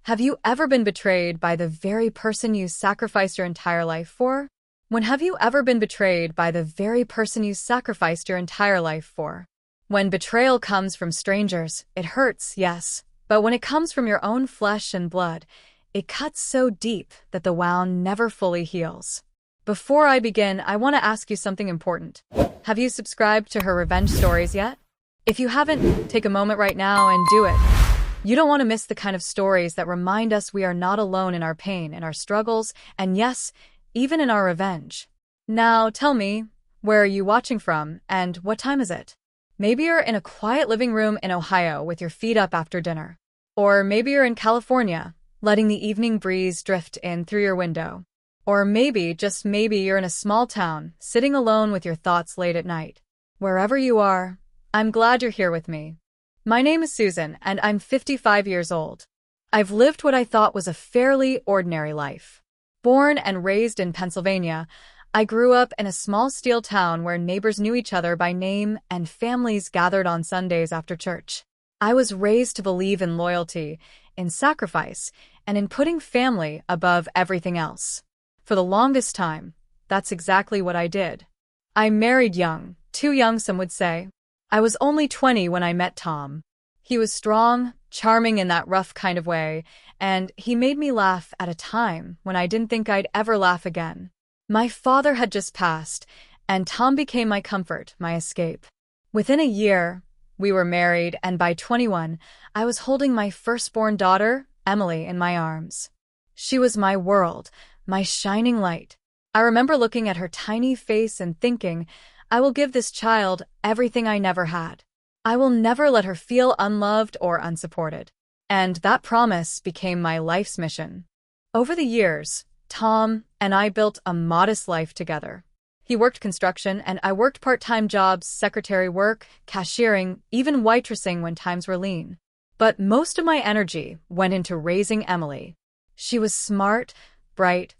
Have you ever been betrayed by the very person you sacrificed your entire life for? When have you ever been betrayed by the very person you sacrificed your entire life for? When betrayal comes from strangers, it hurts, yes, but when it comes from your own flesh and blood, it cuts so deep that the wound never fully heals. Before I begin, I want to ask you something important. Have you subscribed to her revenge stories yet? If you haven't, take a moment right now and do it. You don't want to miss the kind of stories that remind us we are not alone in our pain, in our struggles, and yes, even in our revenge. Now, tell me, where are you watching from, and what time is it? Maybe you're in a quiet living room in Ohio with your feet up after dinner. Or maybe you're in California, letting the evening breeze drift in through your window. Or maybe, just maybe, you're in a small town, sitting alone with your thoughts late at night. Wherever you are, I'm glad you're here with me. My name is Susan, and I'm 55 years old. I've lived what I thought was a fairly ordinary life. Born and raised in Pennsylvania, I grew up in a small steel town where neighbors knew each other by name and families gathered on Sundays after church. I was raised to believe in loyalty, in sacrifice, and in putting family above everything else. For the longest time, that's exactly what I did. I married young, too young some would say. I was only 20 when I met Tom. He was strong, charming in that rough kind of way, and he made me laugh at a time when I didn't think I'd ever laugh again. My father had just passed, and Tom became my comfort, my escape. Within a year, we were married, and by 21, I was holding my firstborn daughter, Emily, in my arms. She was my world, my shining light. I remember looking at her tiny face and thinking, I will give this child everything I never had. I will never let her feel unloved or unsupported. And that promise became my life's mission. Over the years, Tom and I built a modest life together. He worked construction and I worked part-time jobs, secretary work, cashiering, even waitressing when times were lean. But most of my energy went into raising Emily. She was smart, bright,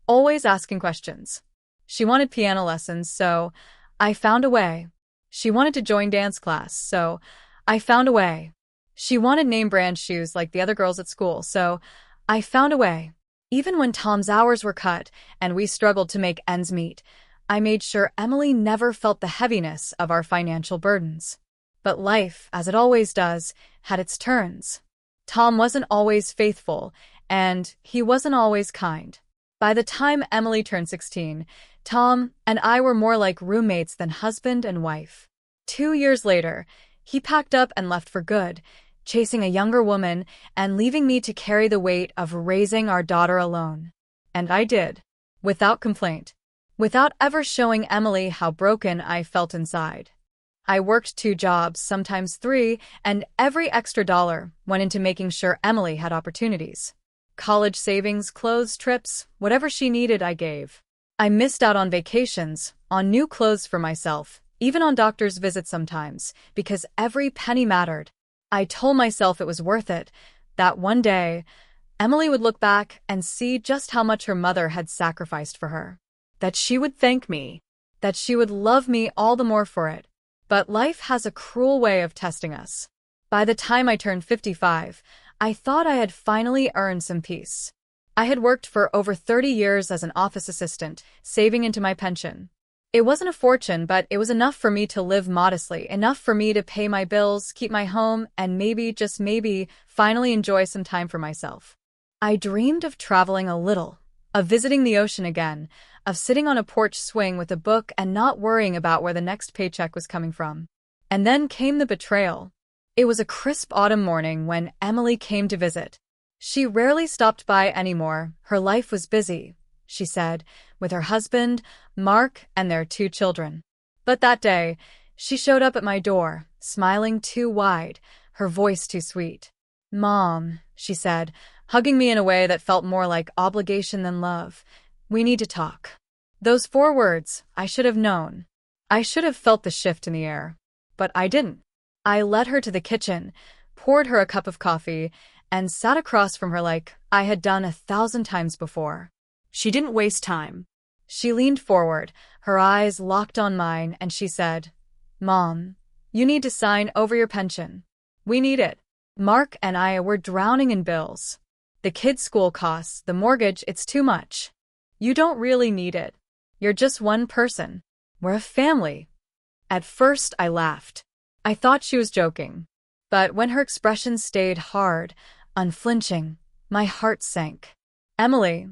always asking questions. She wanted piano lessons, so I found a way. She wanted to join dance class, so I found a way. She wanted name-brand shoes like the other girls at school, so I found a way. Even when Tom's hours were cut and we struggled to make ends meet, I made sure Emily never felt the heaviness of our financial burdens. But life, as it always does, had its turns. Tom wasn't always faithful, and he wasn't always kind. By the time Emily turned 16, Tom and I were more like roommates than husband and wife. 2 years later, he packed up and left for good, chasing a younger woman and leaving me to carry the weight of raising our daughter alone. And I did, without complaint, without ever showing Emily how broken I felt inside. I worked 2 jobs, sometimes 3, and every extra dollar went into making sure Emily had opportunities. College savings, clothes, trips, whatever she needed, I gave. I missed out on vacations, on new clothes for myself, even on doctor's visits sometimes, because every penny mattered. I told myself it was worth it, that one day, Emily would look back and see just how much her mother had sacrificed for her. That she would thank me, that she would love me all the more for it. But life has a cruel way of testing us. By the time I turned 55, I thought I had finally earned some peace. I had worked for over 30 years as an office assistant, saving into my pension. It wasn't a fortune, but it was enough for me to live modestly, enough for me to pay my bills, keep my home, and maybe, just maybe, finally enjoy some time for myself. I dreamed of traveling a little, of visiting the ocean again, of sitting on a porch swing with a book and not worrying about where the next paycheck was coming from. And then came the betrayal. It was a crisp autumn morning when Emily came to visit. She rarely stopped by anymore. Her life was busy, she said, with her husband, Mark, and their 2 children. But that day, she showed up at my door, smiling too wide, her voice too sweet. "Mom," she said, hugging me in a way that felt more like obligation than love, "we need to talk." Those 4 words, I should have known. I should have felt the shift in the air. But I didn't. I led her to the kitchen, poured her a cup of coffee, and sat across from her like I had done 1,000 times before. She didn't waste time. She leaned forward, her eyes locked on mine, and she said, "Mom, you need to sign over your pension. We need it. Mark and I were drowning in bills. The kids' school costs, the mortgage, it's too much. You don't really need it. You're just one person. We're a family. At first, I laughed. I thought she was joking. But when her expression stayed hard, unflinching, my heart sank. Emily,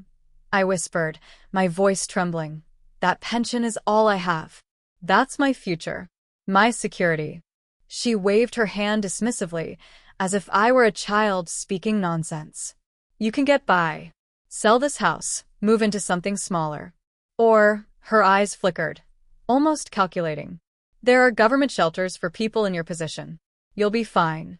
I whispered, my voice trembling, that pension is all I have. That's my future. My security. She waved her hand dismissively, as if I were a child speaking nonsense. You can get by. Sell this house, move into something smaller. Or, her eyes flickered, almost calculating. There are government shelters for people in your position. You'll be fine.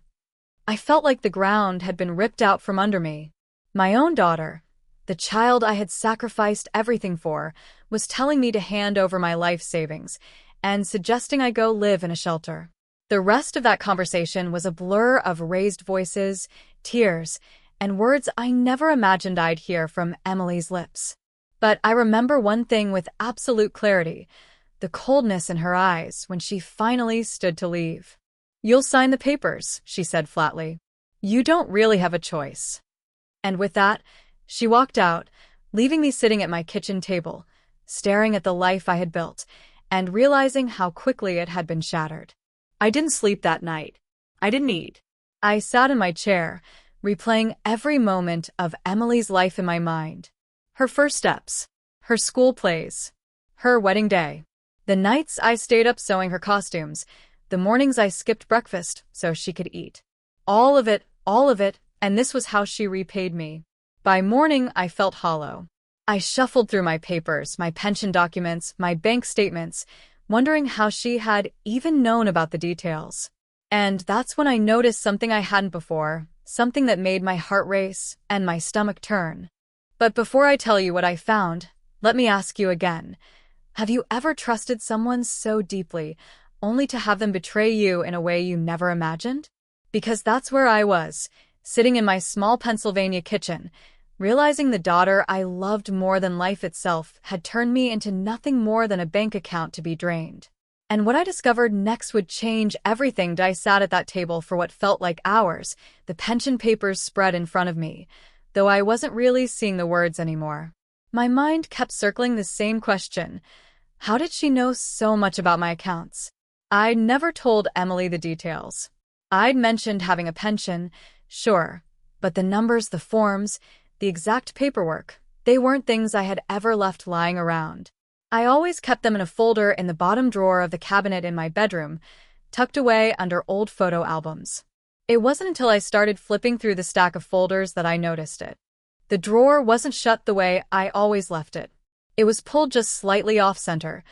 I felt like the ground had been ripped out from under me. My own daughter, the child I had sacrificed everything for, was telling me to hand over my life savings and suggesting I go live in a shelter. The rest of that conversation was a blur of raised voices, tears, and words I never imagined I'd hear from Emily's lips. But I remember one thing with absolute clarity, the coldness in her eyes when she finally stood to leave. You'll sign the papers, she said flatly. You don't really have a choice. And with that, she walked out, leaving me sitting at my kitchen table, staring at the life I had built, and realizing how quickly it had been shattered. I didn't sleep that night. I didn't eat. I sat in my chair, replaying every moment of Emily's life in my mind. Her first steps, her school plays, her wedding day, the nights I stayed up sewing her costumes, the mornings I skipped breakfast so she could eat. All of it, and this was how she repaid me. By morning, I felt hollow. I shuffled through my papers, my pension documents, my bank statements, wondering how she had even known about the details. And that's when I noticed something I hadn't before, something that made my heart race and my stomach turn. But before I tell you what I found, let me ask you again. Have you ever trusted someone so deeply, only to have them betray you in a way you never imagined? Because that's where I was, sitting in my small Pennsylvania kitchen, realizing the daughter I loved more than life itself had turned me into nothing more than a bank account to be drained. And what I discovered next would change everything. I sat at that table for what felt like hours, the pension papers spread in front of me, though I wasn't really seeing the words anymore. My mind kept circling the same question. How did she know so much about my accounts? I'd never told Emily the details. I'd mentioned having a pension, sure, but the numbers, the forms, the exact paperwork, they weren't things I had ever left lying around. I always kept them in a folder in the bottom drawer of the cabinet in my bedroom, tucked away under old photo albums. It wasn't until I started flipping through the stack of folders that I noticed it. The drawer wasn't shut the way I always left it. It was pulled just slightly off-center,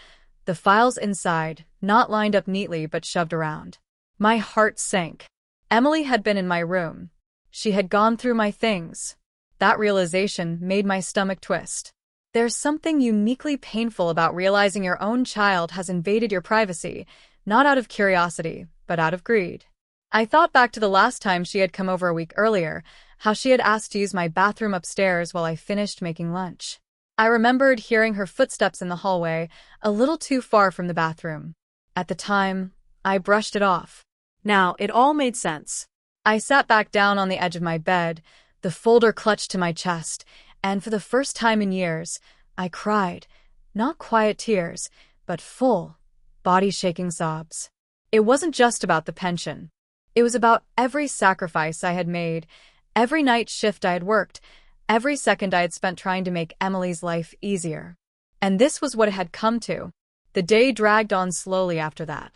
the files inside, not lined up neatly but shoved around. My heart sank. Emily had been in my room. She had gone through my things. That realization made my stomach twist. There's something uniquely painful about realizing your own child has invaded your privacy, not out of curiosity, but out of greed. I thought back to the last time she had come over a week earlier, how she had asked to use my bathroom upstairs while I finished making lunch. I remembered hearing her footsteps in the hallway, a little too far from the bathroom. At the time, I brushed it off. Now, it all made sense. I sat back down on the edge of my bed, the folder clutched to my chest, and for the first time in years, I cried. Not quiet tears, but full, body-shaking sobs. It wasn't just about the pension. It was about every sacrifice I had made, every night shift I had worked, every second I had spent trying to make Emily's life easier. And this was what it had come to. The day dragged on slowly after that.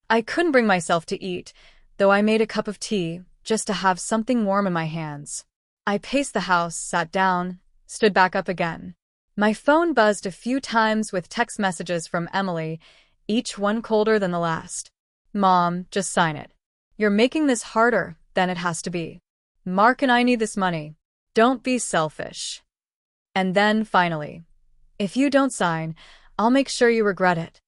I couldn't bring myself to eat, though I made a cup of tea, just to have something warm in my hands. I paced the house, sat down, stood back up again. My phone buzzed a few times with text messages from Emily, each one colder than the last. Mom, just sign it. You're making this harder than it has to be. Mark and I need this money. Don't be selfish. And then, finally, if you don't sign, I'll make sure you regret it.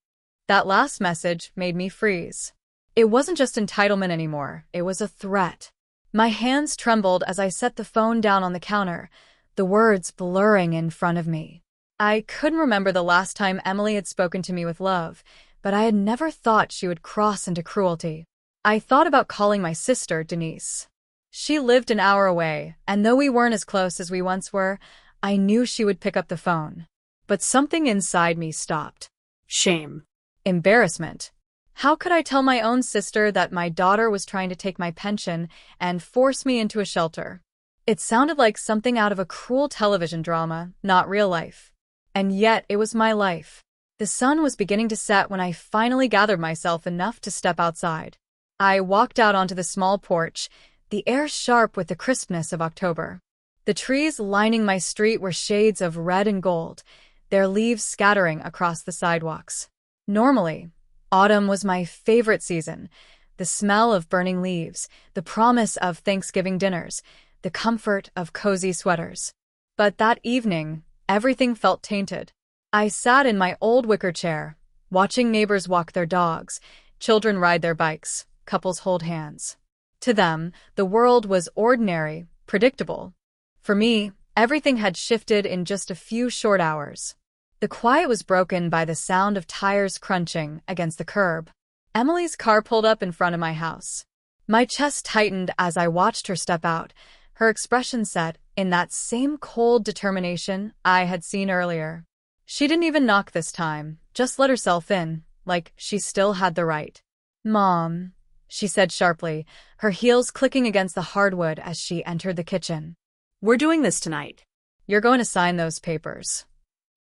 That last message made me freeze. It wasn't just entitlement anymore, it was a threat. My hands trembled as I set the phone down on the counter, the words blurring in front of me. I couldn't remember the last time Emily had spoken to me with love, but I had never thought she would cross into cruelty. I thought about calling my sister, Denise. She lived an hour away, and though we weren't as close as we once were, I knew she would pick up the phone. But something inside me stopped. Shame. Embarrassment. How could I tell my own sister that my daughter was trying to take my pension and force me into a shelter? It sounded like something out of a cruel television drama, not real life. And yet it was my life. The sun was beginning to set when I finally gathered myself enough to step outside. I walked out onto the small porch, the air sharp with the crispness of October. The trees lining my street were shades of red and gold, their leaves scattering across the sidewalks. Normally, autumn was my favorite season. The smell of burning leaves, the promise of Thanksgiving dinners, the comfort of cozy sweaters. But that evening, everything felt tainted. I sat in my old wicker chair, watching neighbors walk their dogs, children ride their bikes, couples hold hands. To them, the world was ordinary, predictable. For me, everything had shifted in just a few short hours. The quiet was broken by the sound of tires crunching against the curb. Emily's car pulled up in front of my house. My chest tightened as I watched her step out, her expression set in that same cold determination I had seen earlier. She didn't even knock this time, just let herself in, like she still had the right. "Mom," she said sharply, her heels clicking against the hardwood as she entered the kitchen. "We're doing this tonight." "You're going to sign those papers."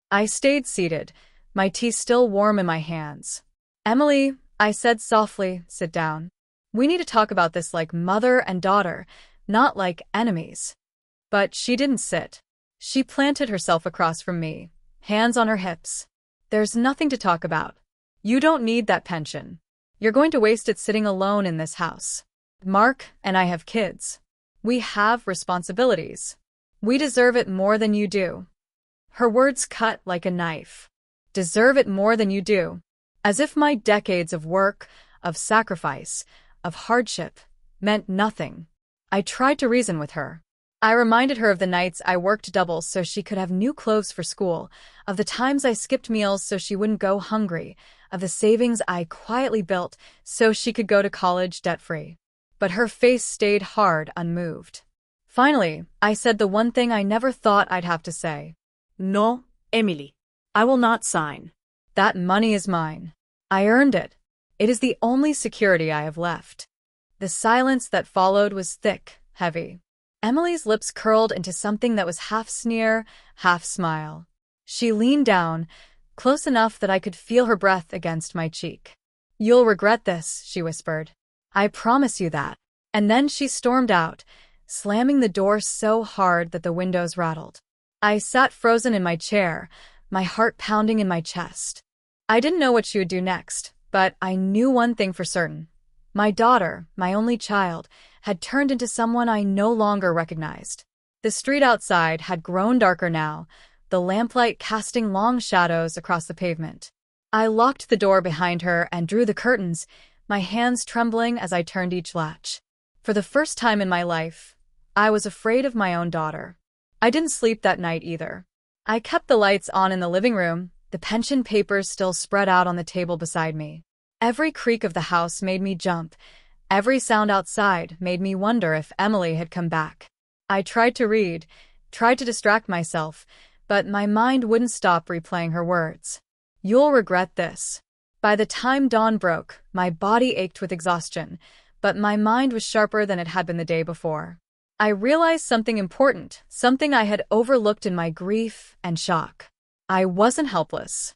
I stayed seated, my tea still warm in my hands. "Emily," I said softly, "sit down. We need to talk about this like mother and daughter, not like enemies." But she didn't sit. She planted herself across from me, hands on her hips. "There's nothing to talk about. You don't need that pension. You're going to waste it sitting alone in this house. Mark and I have kids. We have responsibilities. We deserve it more than you do." Her words cut like a knife. Deserve it more than you do. As if my decades of work, of sacrifice, of hardship, meant nothing. I tried to reason with her. I reminded her of the nights I worked double so she could have new clothes for school, of the times I skipped meals so she wouldn't go hungry, of the savings I quietly built so she could go to college debt-free. But her face stayed hard, unmoved. Finally, I said the one thing I never thought I'd have to say. "No, Emily. I will not sign." "That money is mine. I earned it. It is the only security I have left." The silence that followed was thick, heavy. Emily's lips curled into something that was half sneer, half smile. She leaned down, close enough that I could feel her breath against my cheek. "You'll regret this," she whispered. "I promise you that." And then she stormed out, slamming the door so hard that the windows rattled. I sat frozen in my chair, my heart pounding in my chest. I didn't know what she would do next, but I knew one thing for certain. My daughter, my only child, had turned into someone I no longer recognized. The street outside had grown darker now, the lamplight casting long shadows across the pavement. I locked the door behind her and drew the curtains, my hands trembling as I turned each latch. For the first time in my life, I was afraid of my own daughter. I didn't sleep that night either. I kept the lights on in the living room, the pension papers still spread out on the table beside me. Every creak of the house made me jump. Every sound outside made me wonder if Emily had come back. I tried to read, tried to distract myself, but my mind wouldn't stop replaying her words. "You'll regret this." By the time dawn broke, my body ached with exhaustion, but my mind was sharper than it had been the day before. I realized something important, something I had overlooked in my grief and shock. I wasn't helpless.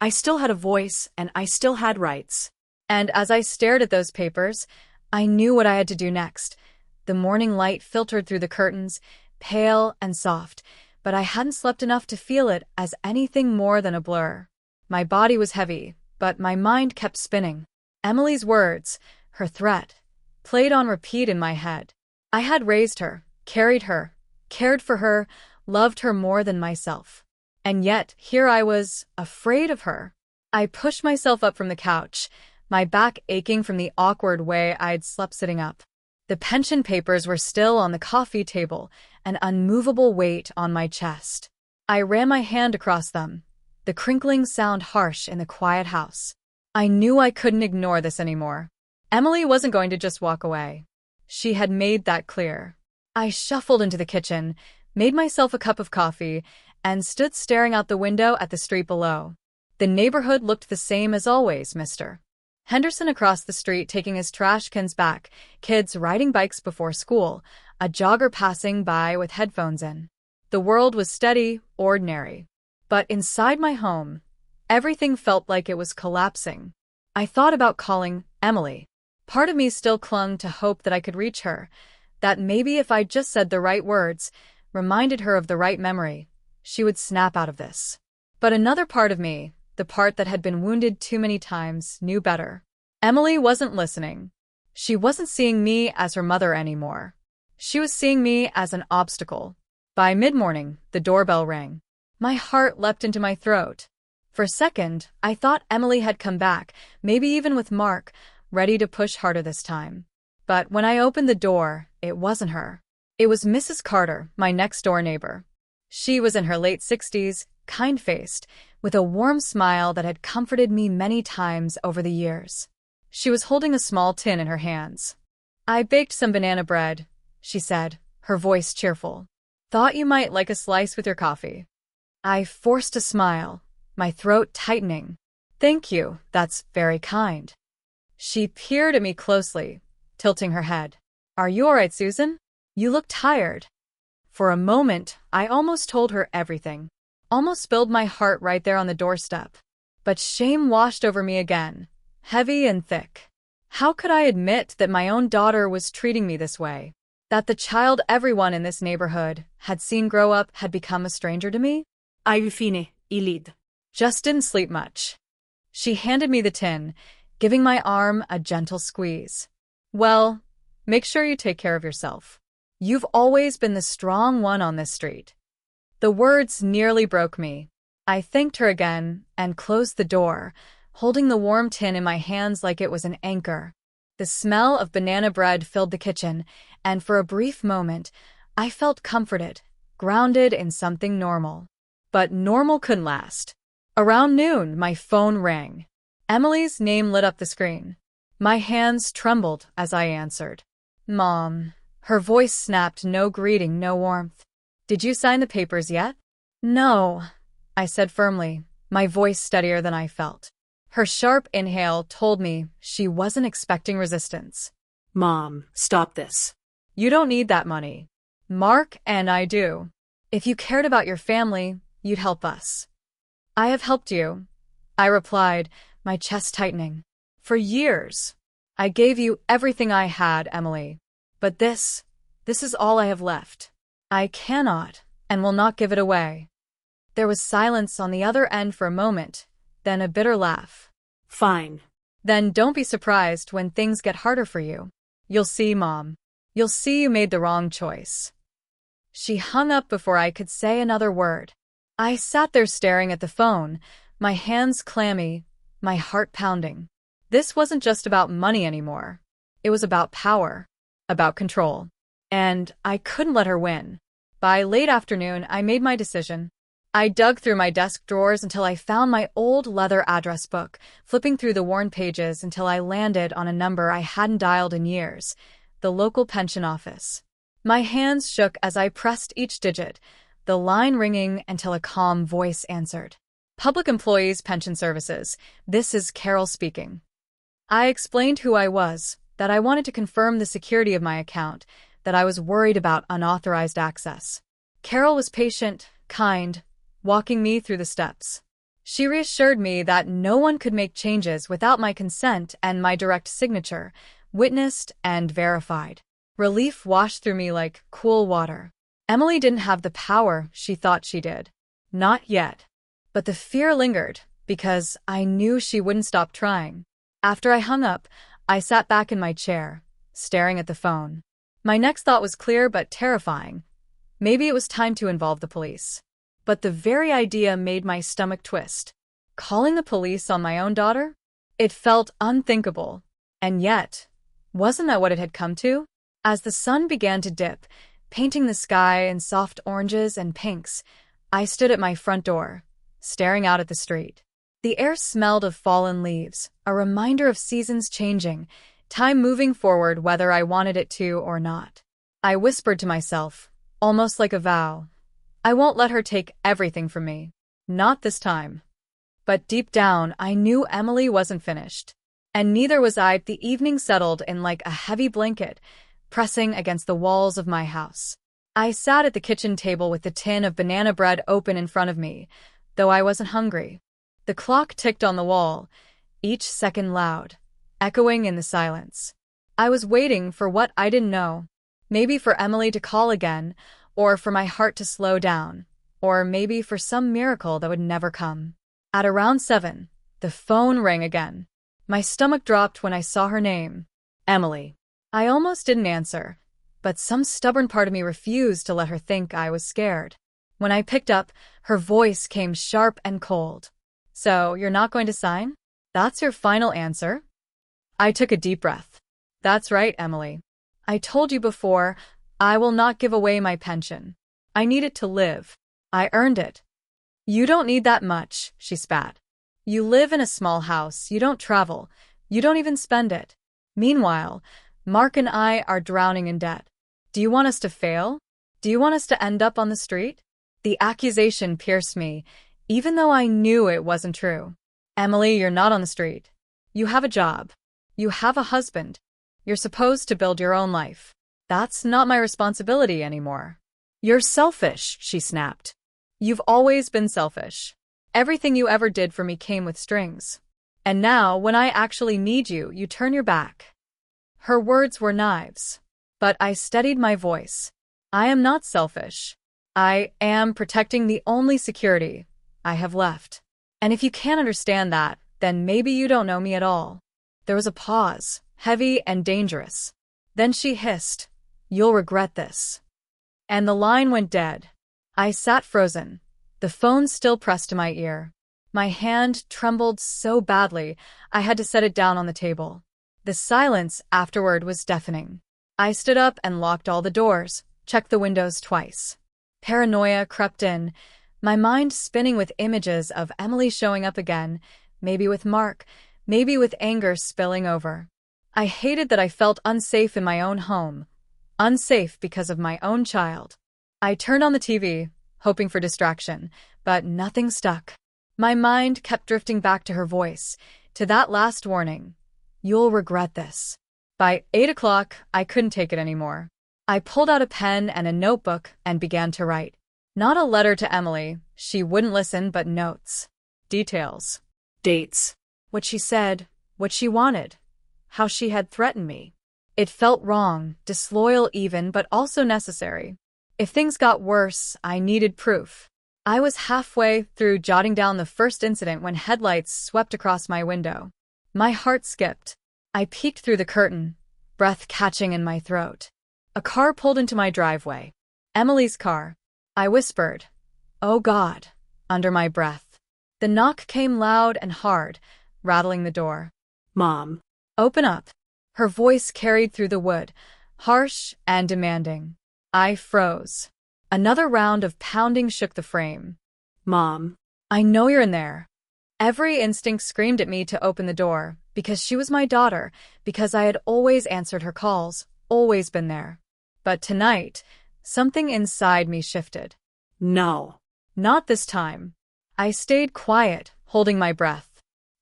I still had a voice, and I still had rights. And as I stared at those papers, I knew what I had to do next. The morning light filtered through the curtains, pale and soft, but I hadn't slept enough to feel it as anything more than a blur. My body was heavy, but my mind kept spinning. Emily's words, her threat, played on repeat in my head. I had raised her, carried her, cared for her, loved her more than myself. And yet, here I was, afraid of her. I pushed myself up from the couch, my back aching from the awkward way I'd slept sitting up. The pension papers were still on the coffee table, an unmovable weight on my chest. I ran my hand across them, the crinkling sound harsh in the quiet house. I knew I couldn't ignore this anymore. Emily wasn't going to just walk away. She had made that clear. I shuffled into the kitchen, made myself a cup of coffee, and stood staring out the window at the street below. The neighborhood looked the same as always, Mr. Henderson across the street taking his trash cans back, kids riding bikes before school, a jogger passing by with headphones in. The world was steady, ordinary. But inside my home, everything felt like it was collapsing. I thought about calling Emily. Part of me still clung to hope that I could reach her, that maybe if I just said the right words, reminded her of the right memory, she would snap out of this. But another part of me, the part that had been wounded too many times, knew better. Emily wasn't listening. She wasn't seeing me as her mother anymore. She was seeing me as an obstacle. By mid-morning, the doorbell rang. My heart leapt into my throat. For a second, I thought Emily had come back, maybe even with Mark, ready to push harder this time. But when I opened the door, it wasn't her. It was Mrs. Carter, my next-door neighbor. She was in her late 60s, kind-faced, with a warm smile that had comforted me many times over the years. She was holding a small tin in her hands. "I baked some banana bread," she said, her voice cheerful. "Thought you might like a slice with your coffee." I forced a smile, my throat tightening. "Thank you, that's very kind." She peered at me closely, tilting her head. "Are you all right, Susan? You look tired." For a moment, I almost told her everything. Almost spilled my heart right there on the doorstep. But shame washed over me again, heavy and thick. How could I admit that my own daughter was treating me this way? That the child everyone in this neighborhood had seen grow up had become a stranger to me? Ai fine, ilid. Just didn't sleep much. She handed me the tin, giving my arm a gentle squeeze. "Well, make sure you take care of yourself. You've always been the strong one on this street." The words nearly broke me. I thanked her again and closed the door, holding the warm tin in my hands like it was an anchor. The smell of banana bread filled the kitchen, and for a brief moment, I felt comforted, grounded in something normal. But normal couldn't last. Around noon, my phone rang. Emily's name lit up the screen. My hands trembled as I answered. "Mom." Her voice snapped, no greeting, no warmth. "Did you sign the papers yet?" "No," I said firmly, my voice steadier than I felt. Her sharp inhale told me she wasn't expecting resistance. "Mom, stop this." "You don't need that money. Mark and I do. If you cared about your family, you'd help us." "I have helped you," I replied, my chest tightening. "For years. I gave you everything I had, Emily. But this is all I have left. I cannot and will not give it away." There was silence on the other end for a moment, then a bitter laugh. "Fine." "Then don't be surprised when things get harder for you. You'll see, Mom. You'll see you made the wrong choice." She hung up before I could say another word. I sat there staring at the phone, my hands clammy, my heart pounding. This wasn't just about money anymore. It was about power, about control. And I couldn't let her win. By late afternoon, I made my decision. I dug through my desk drawers until I found my old leather address book, flipping through the worn pages until I landed on a number I hadn't dialed in years, the local pension office. My hands shook as I pressed each digit, the line ringing until a calm voice answered. "Public Employees Pension Services, this is Carol speaking." I explained who I was, that I wanted to confirm the security of my account, that I was worried about unauthorized access. Carol was patient, kind, walking me through the steps. She reassured me that no one could make changes without my consent and my direct signature, witnessed and verified. Relief washed through me like cool water. Emily didn't have the power she thought she did. Not yet. But the fear lingered, because I knew she wouldn't stop trying. After I hung up, I sat back in my chair, staring at the phone. My next thought was clear but terrifying. Maybe it was time to involve the police. But the very idea made my stomach twist. Calling the police on my own daughter? It felt unthinkable. And yet, wasn't that what it had come to? As the sun began to dip, painting the sky in soft oranges and pinks, I stood at my front door, staring out at the street. The air smelled of fallen leaves, a reminder of seasons changing, Time moving forward whether I wanted it to or not. I whispered to myself, almost like a vow. I won't let her take everything from me. Not this time. But deep down, I knew Emily wasn't finished. And neither was I. The evening settled in like a heavy blanket, pressing against the walls of my house. I sat at the kitchen table with the tin of banana bread open in front of me, though I wasn't hungry. The clock ticked on the wall, each second loud, echoing in the silence. I was waiting for what I didn't know. Maybe for Emily to call again, or for my heart to slow down, or maybe for some miracle that would never come. At around 7, the phone rang again. My stomach dropped when I saw her name. Emily. I almost didn't answer, but some stubborn part of me refused to let her think I was scared. When I picked up, her voice came sharp and cold. So, you're not going to sign? That's your final answer? I took a deep breath. That's right, Emily. I told you before, I will not give away my pension. I need it to live. I earned it. You don't need that much, she spat. You live in a small house, you don't travel, you don't even spend it. Meanwhile, Mark and I are drowning in debt. Do you want us to fail? Do you want us to end up on the street? The accusation pierced me, even though I knew it wasn't true. Emily, you're not on the street. You have a job. You have a husband. You're supposed to build your own life. That's not my responsibility anymore. You're selfish, she snapped. You've always been selfish. Everything you ever did for me came with strings. And now, when I actually need you, you turn your back. Her words were knives. But I steadied my voice. I am not selfish. I am protecting the only security I have left. And if you can't understand that, then maybe you don't know me at all. There was a pause, heavy and dangerous. Then she hissed, "You'll regret this." And the line went dead. I sat frozen, the phone still pressed to my ear. My hand trembled so badly, I had to set it down on the table. The silence afterward was deafening. I stood up and locked all the doors, checked the windows twice. Paranoia crept in, my mind spinning with images of Emily showing up again, maybe with Mark, maybe with anger spilling over. I hated that I felt unsafe in my own home, unsafe because of my own child. I turned on the TV, hoping for distraction, but nothing stuck. My mind kept drifting back to her voice, to that last warning. You'll regret this. By 8 o'clock, I couldn't take it anymore. I pulled out a pen and a notebook and began to write. Not a letter to Emily, she wouldn't listen, but notes. Details. Dates. What she said, what she wanted, how she had threatened me. It felt wrong, disloyal even, but also necessary. If things got worse, I needed proof. I was halfway through jotting down the first incident when headlights swept across my window. My heart skipped. I peeked through the curtain, breath catching in my throat. A car pulled into my driveway. Emily's car. I whispered, "Oh God," under my breath. The knock came loud and hard, rattling the door. "Mom." "Open up." Her voice carried through the wood, harsh and demanding. I froze. Another round of pounding shook the frame. "Mom." "I know you're in there." Every instinct screamed at me to open the door, because she was my daughter, because I had always answered her calls, always been there. But tonight, something inside me shifted. No. Not this time. I stayed quiet, holding my breath.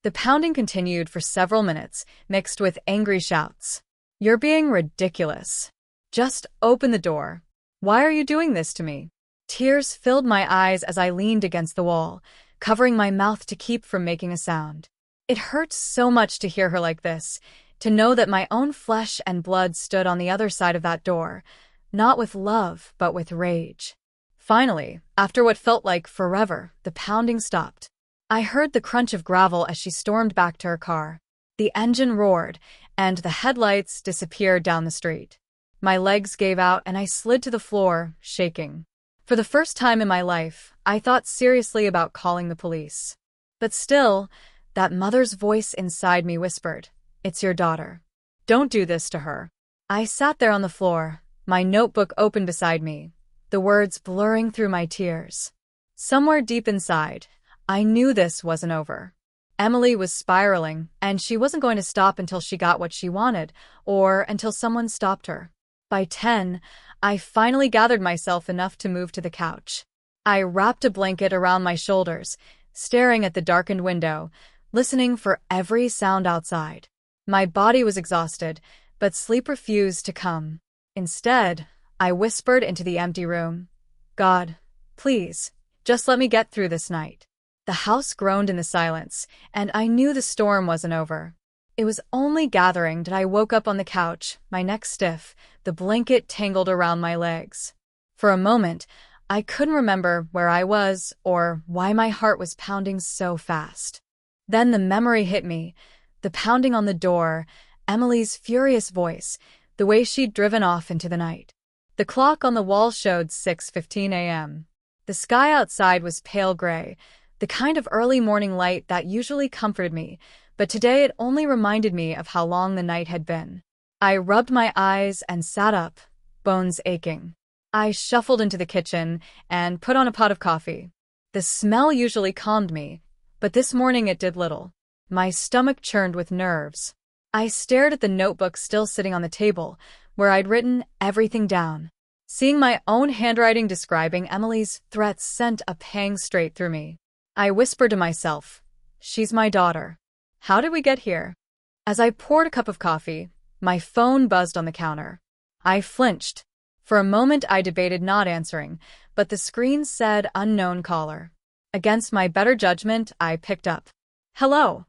The pounding continued for several minutes, mixed with angry shouts. "You're being ridiculous. Just open the door. Why are you doing this to me?" Tears filled my eyes as I leaned against the wall, covering my mouth to keep from making a sound. It hurt so much to hear her like this, to know that my own flesh and blood stood on the other side of that door, not with love, but with rage. Finally, after what felt like forever, the pounding stopped. I heard the crunch of gravel as she stormed back to her car. The engine roared, and the headlights disappeared down the street. My legs gave out and I slid to the floor, shaking. For the first time in my life, I thought seriously about calling the police. But still, that mother's voice inside me whispered, "It's your daughter. Don't do this to her." I sat there on the floor, my notebook open beside me, the words blurring through my tears. Somewhere deep inside, I knew this wasn't over. Emily was spiraling, and she wasn't going to stop until she got what she wanted, or until someone stopped her. By 10, I finally gathered myself enough to move to the couch. I wrapped a blanket around my shoulders, staring at the darkened window, listening for every sound outside. My body was exhausted, but sleep refused to come. Instead, I whispered into the empty room, "God, please, just let me get through this night." The house groaned in the silence, and I knew the storm wasn't over. It was only gathering that I woke up on the couch, my neck stiff, the blanket tangled around my legs. For a moment, I couldn't remember where I was or why my heart was pounding so fast. Then the memory hit me, the pounding on the door, Emily's furious voice, the way she'd driven off into the night. The clock on the wall showed 6:15 a.m. The sky outside was pale gray, the kind of early morning light that usually comforted me, but today it only reminded me of how long the night had been. I rubbed my eyes and sat up, bones aching. I shuffled into the kitchen and put on a pot of coffee. The smell usually calmed me, but this morning it did little. My stomach churned with nerves. I stared at the notebook still sitting on the table, where I'd written everything down. Seeing my own handwriting describing Emily's threats sent a pang straight through me. I whispered to myself, "She's my daughter. How did we get here?" As I poured a cup of coffee, my phone buzzed on the counter. I flinched. For a moment I debated not answering, but the screen said unknown caller. Against my better judgment, I picked up. "Hello?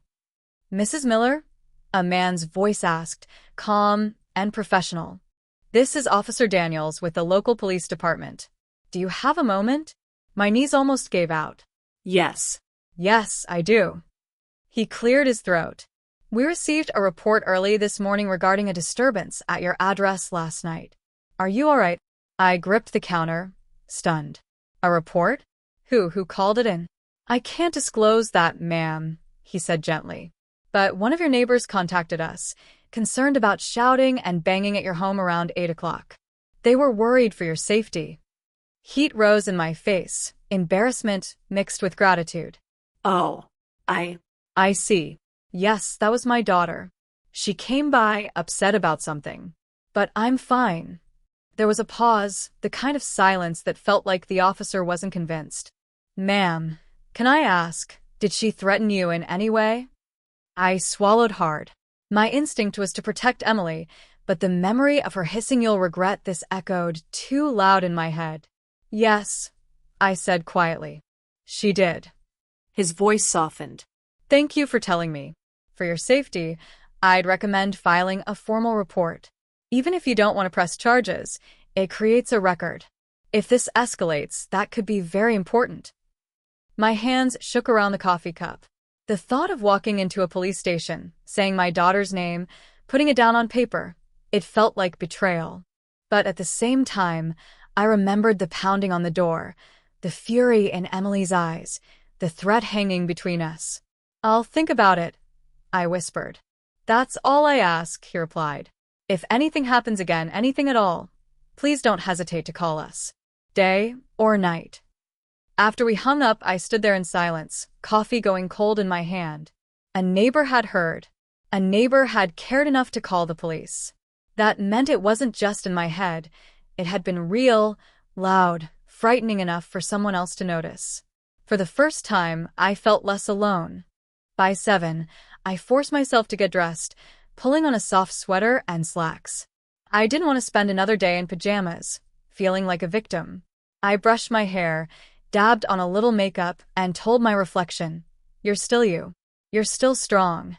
Mrs. Miller?" a man's voice asked, calm and professional. "This is Officer Daniels with the local police department. Do you have a moment?" My knees almost gave out. Yes. "Yes, I do." He cleared his throat. "We received a report early this morning regarding a disturbance at your address last night. Are you all right?" I gripped the counter, stunned. "A report? Who called it in?" "I can't disclose that, ma'am," he said gently. "But one of your neighbors contacted us, concerned about shouting and banging at your home around 8 o'clock. They were worried for your safety." Heat rose in my face, embarrassment mixed with gratitude. Oh, I see. Yes, that was my daughter. She came by, upset about something. But I'm fine." There was a pause, the kind of silence that felt like the officer wasn't convinced. "Ma'am, can I ask, did she threaten you in any way?" I swallowed hard. My instinct was to protect Emily, but the memory of her hissing "you'll regret this" echoed too loud in my head. "Yes," I said quietly. "She did." His voice softened. "Thank you for telling me. For your safety, I'd recommend filing a formal report. Even if you don't want to press charges, it creates a record. If this escalates, that could be very important." My hands shook around the coffee cup. The thought of walking into a police station, saying my daughter's name, putting it down on paper, it felt like betrayal. But at the same time, I remembered the pounding on the door, the fury in Emily's eyes, the threat hanging between us. "I'll think about it," I whispered. "That's all I ask," he replied. "If anything happens again, anything at all, please don't hesitate to call us. Day or night." After we hung up, I stood there in silence, coffee going cold in my hand. A neighbor had heard. A neighbor had cared enough to call the police. That meant it wasn't just in my head. It had been real, loud, frightening enough for someone else to notice. For the first time, I felt less alone. By 7, I forced myself to get dressed, pulling on a soft sweater and slacks. I didn't want to spend another day in pajamas, feeling like a victim. I brushed my hair, dabbed on a little makeup, and told my reflection, "You're still you. You're still strong."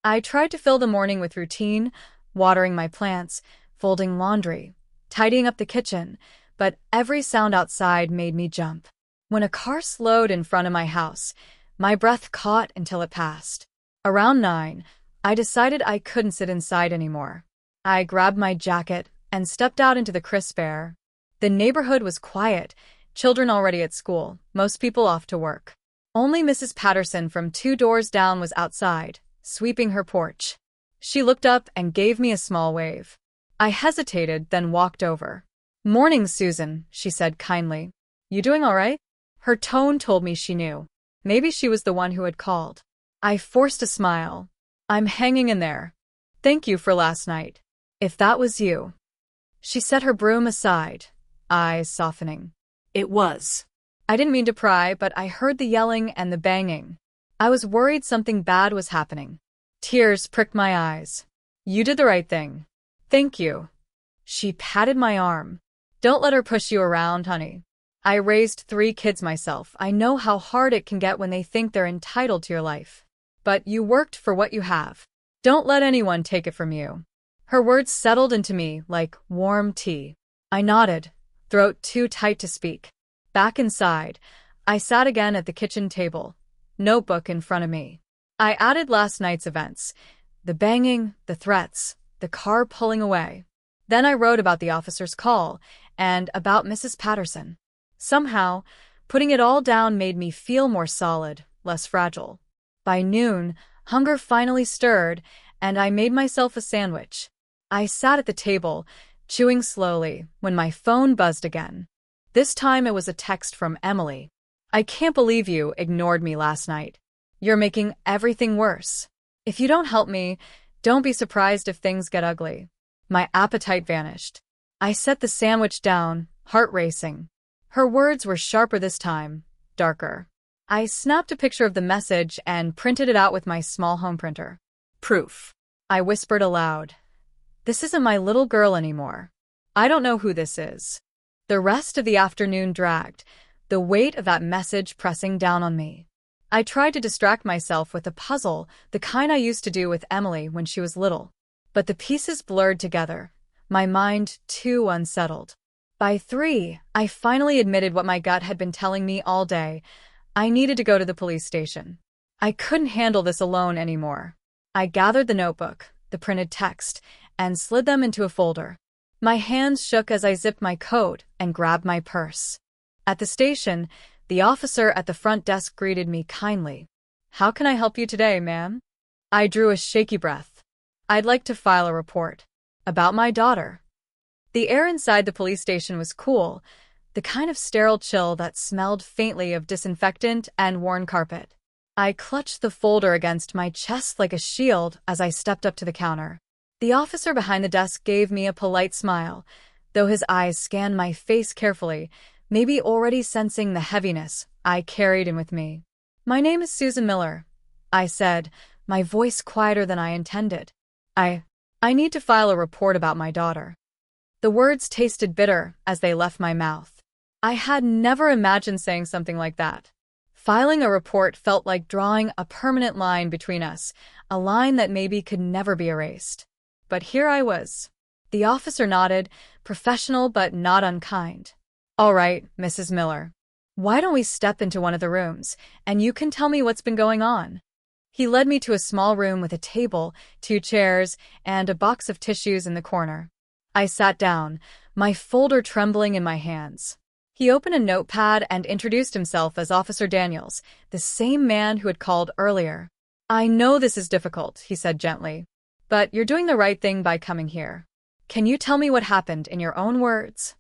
I tried to fill the morning with routine, watering my plants, folding laundry, tidying up the kitchen, but every sound outside made me jump. When a car slowed in front of my house, my breath caught until it passed. Around 9, I decided I couldn't sit inside anymore. I grabbed my jacket and stepped out into the crisp air. The neighborhood was quiet, children already at school, most people off to work. Only Mrs. Patterson from 2 doors down was outside, sweeping her porch. She looked up and gave me a small wave. I hesitated, then walked over. "Morning, Susan," she said kindly. "You doing all right?" Her tone told me she knew. Maybe she was the one who had called. I forced a smile. I'm hanging in there. Thank you for last night. If that was you. She set her broom aside, eyes softening. It was. I didn't mean to pry, but I heard the yelling and the banging. I was worried something bad was happening. Tears pricked my eyes. You did the right thing. Thank you. She patted my arm. Don't let her push you around, honey. I raised 3 kids myself. I know how hard it can get when they think they're entitled to your life. But you worked for what you have. Don't let anyone take it from you. Her words settled into me like warm tea. I nodded, throat too tight to speak. Back inside, I sat again at the kitchen table, notebook in front of me. I added last night's events, the banging, the threats, the car pulling away. Then I wrote about the officer's call and about Mrs. Patterson. Somehow, putting it all down made me feel more solid, less fragile. By noon, hunger finally stirred, and I made myself a sandwich. I sat at the table, chewing slowly, when my phone buzzed again. This time it was a text from Emily. I can't believe you ignored me last night. You're making everything worse. If you don't help me, don't be surprised if things get ugly. My appetite vanished. I set the sandwich down, heart racing. Her words were sharper this time, darker. I snapped a picture of the message and printed it out with my small home printer. Proof. I whispered aloud. This isn't my little girl anymore. I don't know who this is. The rest of the afternoon dragged, the weight of that message pressing down on me. I tried to distract myself with a puzzle, the kind I used to do with Emily when she was little. But the pieces blurred together, my mind too unsettled. By 3, I finally admitted what my gut had been telling me all day. I needed to go to the police station. I couldn't handle this alone anymore. I gathered the notebook, the printed text, and slid them into a folder. My hands shook as I zipped my coat and grabbed my purse. At the station, the officer at the front desk greeted me kindly. How can I help you today, ma'am? I drew a shaky breath. I'd like to file a report. About my daughter. The air inside the police station was cool, the kind of sterile chill that smelled faintly of disinfectant and worn carpet. I clutched the folder against my chest like a shield as I stepped up to the counter. The officer behind the desk gave me a polite smile, though his eyes scanned my face carefully, maybe already sensing the heaviness I carried in with me. My name is Susan Miller, I said, my voice quieter than I intended. I need to file a report about my daughter. The words tasted bitter as they left my mouth. I had never imagined saying something like that. Filing a report felt like drawing a permanent line between us, a line that maybe could never be erased. But here I was. The officer nodded, professional but not unkind. All right, Mrs. Miller. Why don't we step into one of the rooms, and you can tell me what's been going on? He led me to a small room with a table, 2 chairs, and a box of tissues in the corner. I sat down, my folder trembling in my hands. He opened a notepad and introduced himself as Officer Daniels, the same man who had called earlier. I know this is difficult, he said gently, but you're doing the right thing by coming here. Can you tell me what happened in your own words?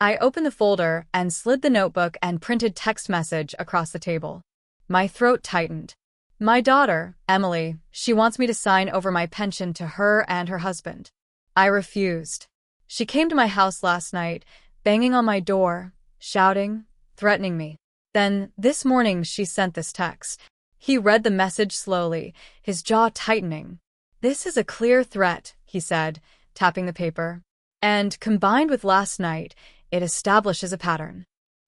I opened the folder and slid the notebook and printed text message across the table. My throat tightened. My daughter, Emily, she wants me to sign over my pension to her and her husband. I refused. She came to my house last night, banging on my door, shouting, threatening me. Then, this morning, she sent this text. He read the message slowly, his jaw tightening. This is a clear threat, he said, tapping the paper. And, combined with last night, it establishes a pattern.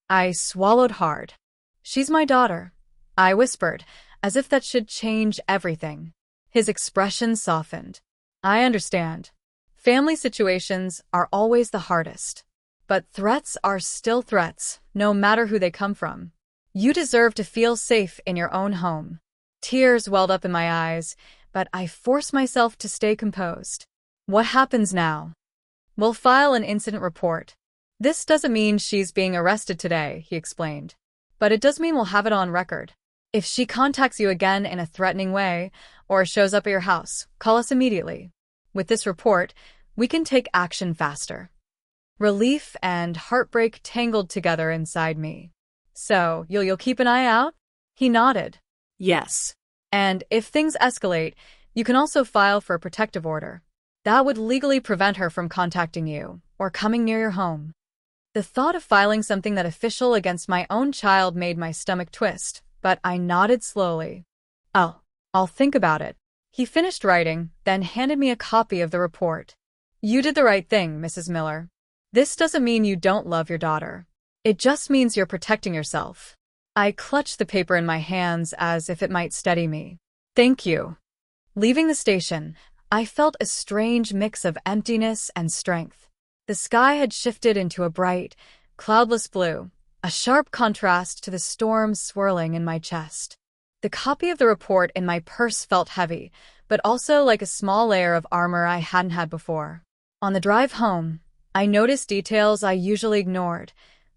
I swallowed hard. She's my daughter, I whispered, as if that should change everything. His expression softened. I understand. Family situations are always the hardest. But threats are still threats, no matter who they come from. You deserve to feel safe in your own home. Tears welled up in my eyes, but I forced myself to stay composed. What happens now? We'll file an incident report. This doesn't mean she's being arrested today, he explained. But it does mean we'll have it on record. If she contacts you again in a threatening way, or shows up at your house, call us immediately. With this report, we can take action faster. Relief and heartbreak tangled together inside me. So, you'll keep an eye out? He nodded. Yes. And if things escalate, you can also file for a protective order. That would legally prevent her from contacting you or coming near your home. The thought of filing something that official against my own child made my stomach twist, but I nodded slowly. Oh, I'll think about it. He finished writing, then handed me a copy of the report. You did the right thing, Mrs. Miller. This doesn't mean you don't love your daughter. It just means you're protecting yourself. I clutched the paper in my hands as if it might steady me. Thank you. Leaving the station, I felt a strange mix of emptiness and strength. The sky had shifted into a bright, cloudless blue, a sharp contrast to the storm swirling in my chest. The copy of the report in my purse felt heavy, but also like a small layer of armor I hadn't had before. On the drive home, I noticed details I usually ignored.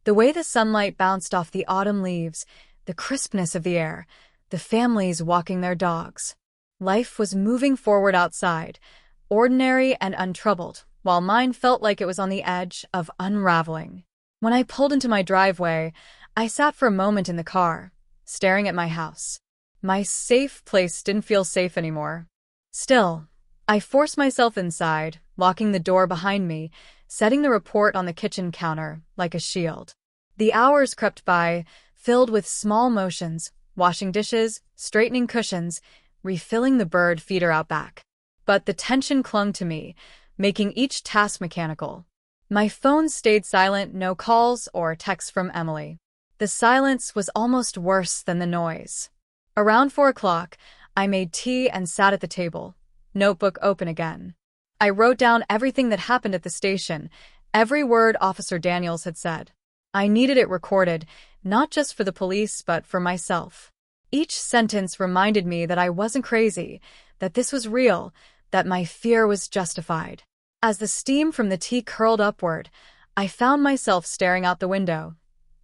The way the sunlight bounced off the autumn leaves, the crispness of the air, the families walking their dogs. Life was moving forward outside, ordinary and untroubled, while mine felt like it was on the edge of unraveling. When I pulled into my driveway, I sat for a moment in the car, staring at my house. My safe place didn't feel safe anymore. Still, I forced myself inside, locking the door behind me, setting the report on the kitchen counter like a shield. The hours crept by, filled with small motions, washing dishes, straightening cushions, refilling the bird feeder out back. But the tension clung to me, making each task mechanical. My phone stayed silent, no calls or texts from Emily. The silence was almost worse than the noise. Around 4 o'clock, I made tea and sat at the table, notebook open again. I wrote down everything that happened at the station, every word Officer Daniels had said. I needed it recorded, not just for the police but for myself. Each sentence reminded me that I wasn't crazy, that this was real, that my fear was justified. As the steam from the tea curled upward, I found myself staring out the window,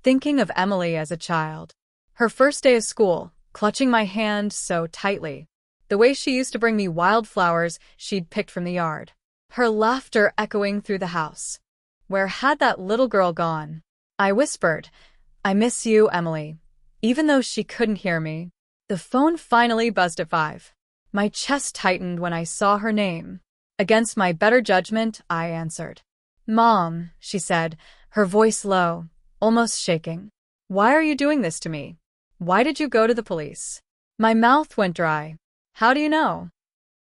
thinking of Emily as a child. Her first day of school, clutching my hand so tightly. The way she used to bring me wildflowers she'd picked from the yard. Her laughter echoing through the house. Where had that little girl gone? I whispered, "I miss you, Emily," even though she couldn't hear me. The phone finally buzzed at 5. My chest tightened when I saw her name. Against my better judgment, I answered. "Mom," she said, her voice low, almost shaking. "Why are you doing this to me? Why did you go to the police?" My mouth went dry. "How do you know?"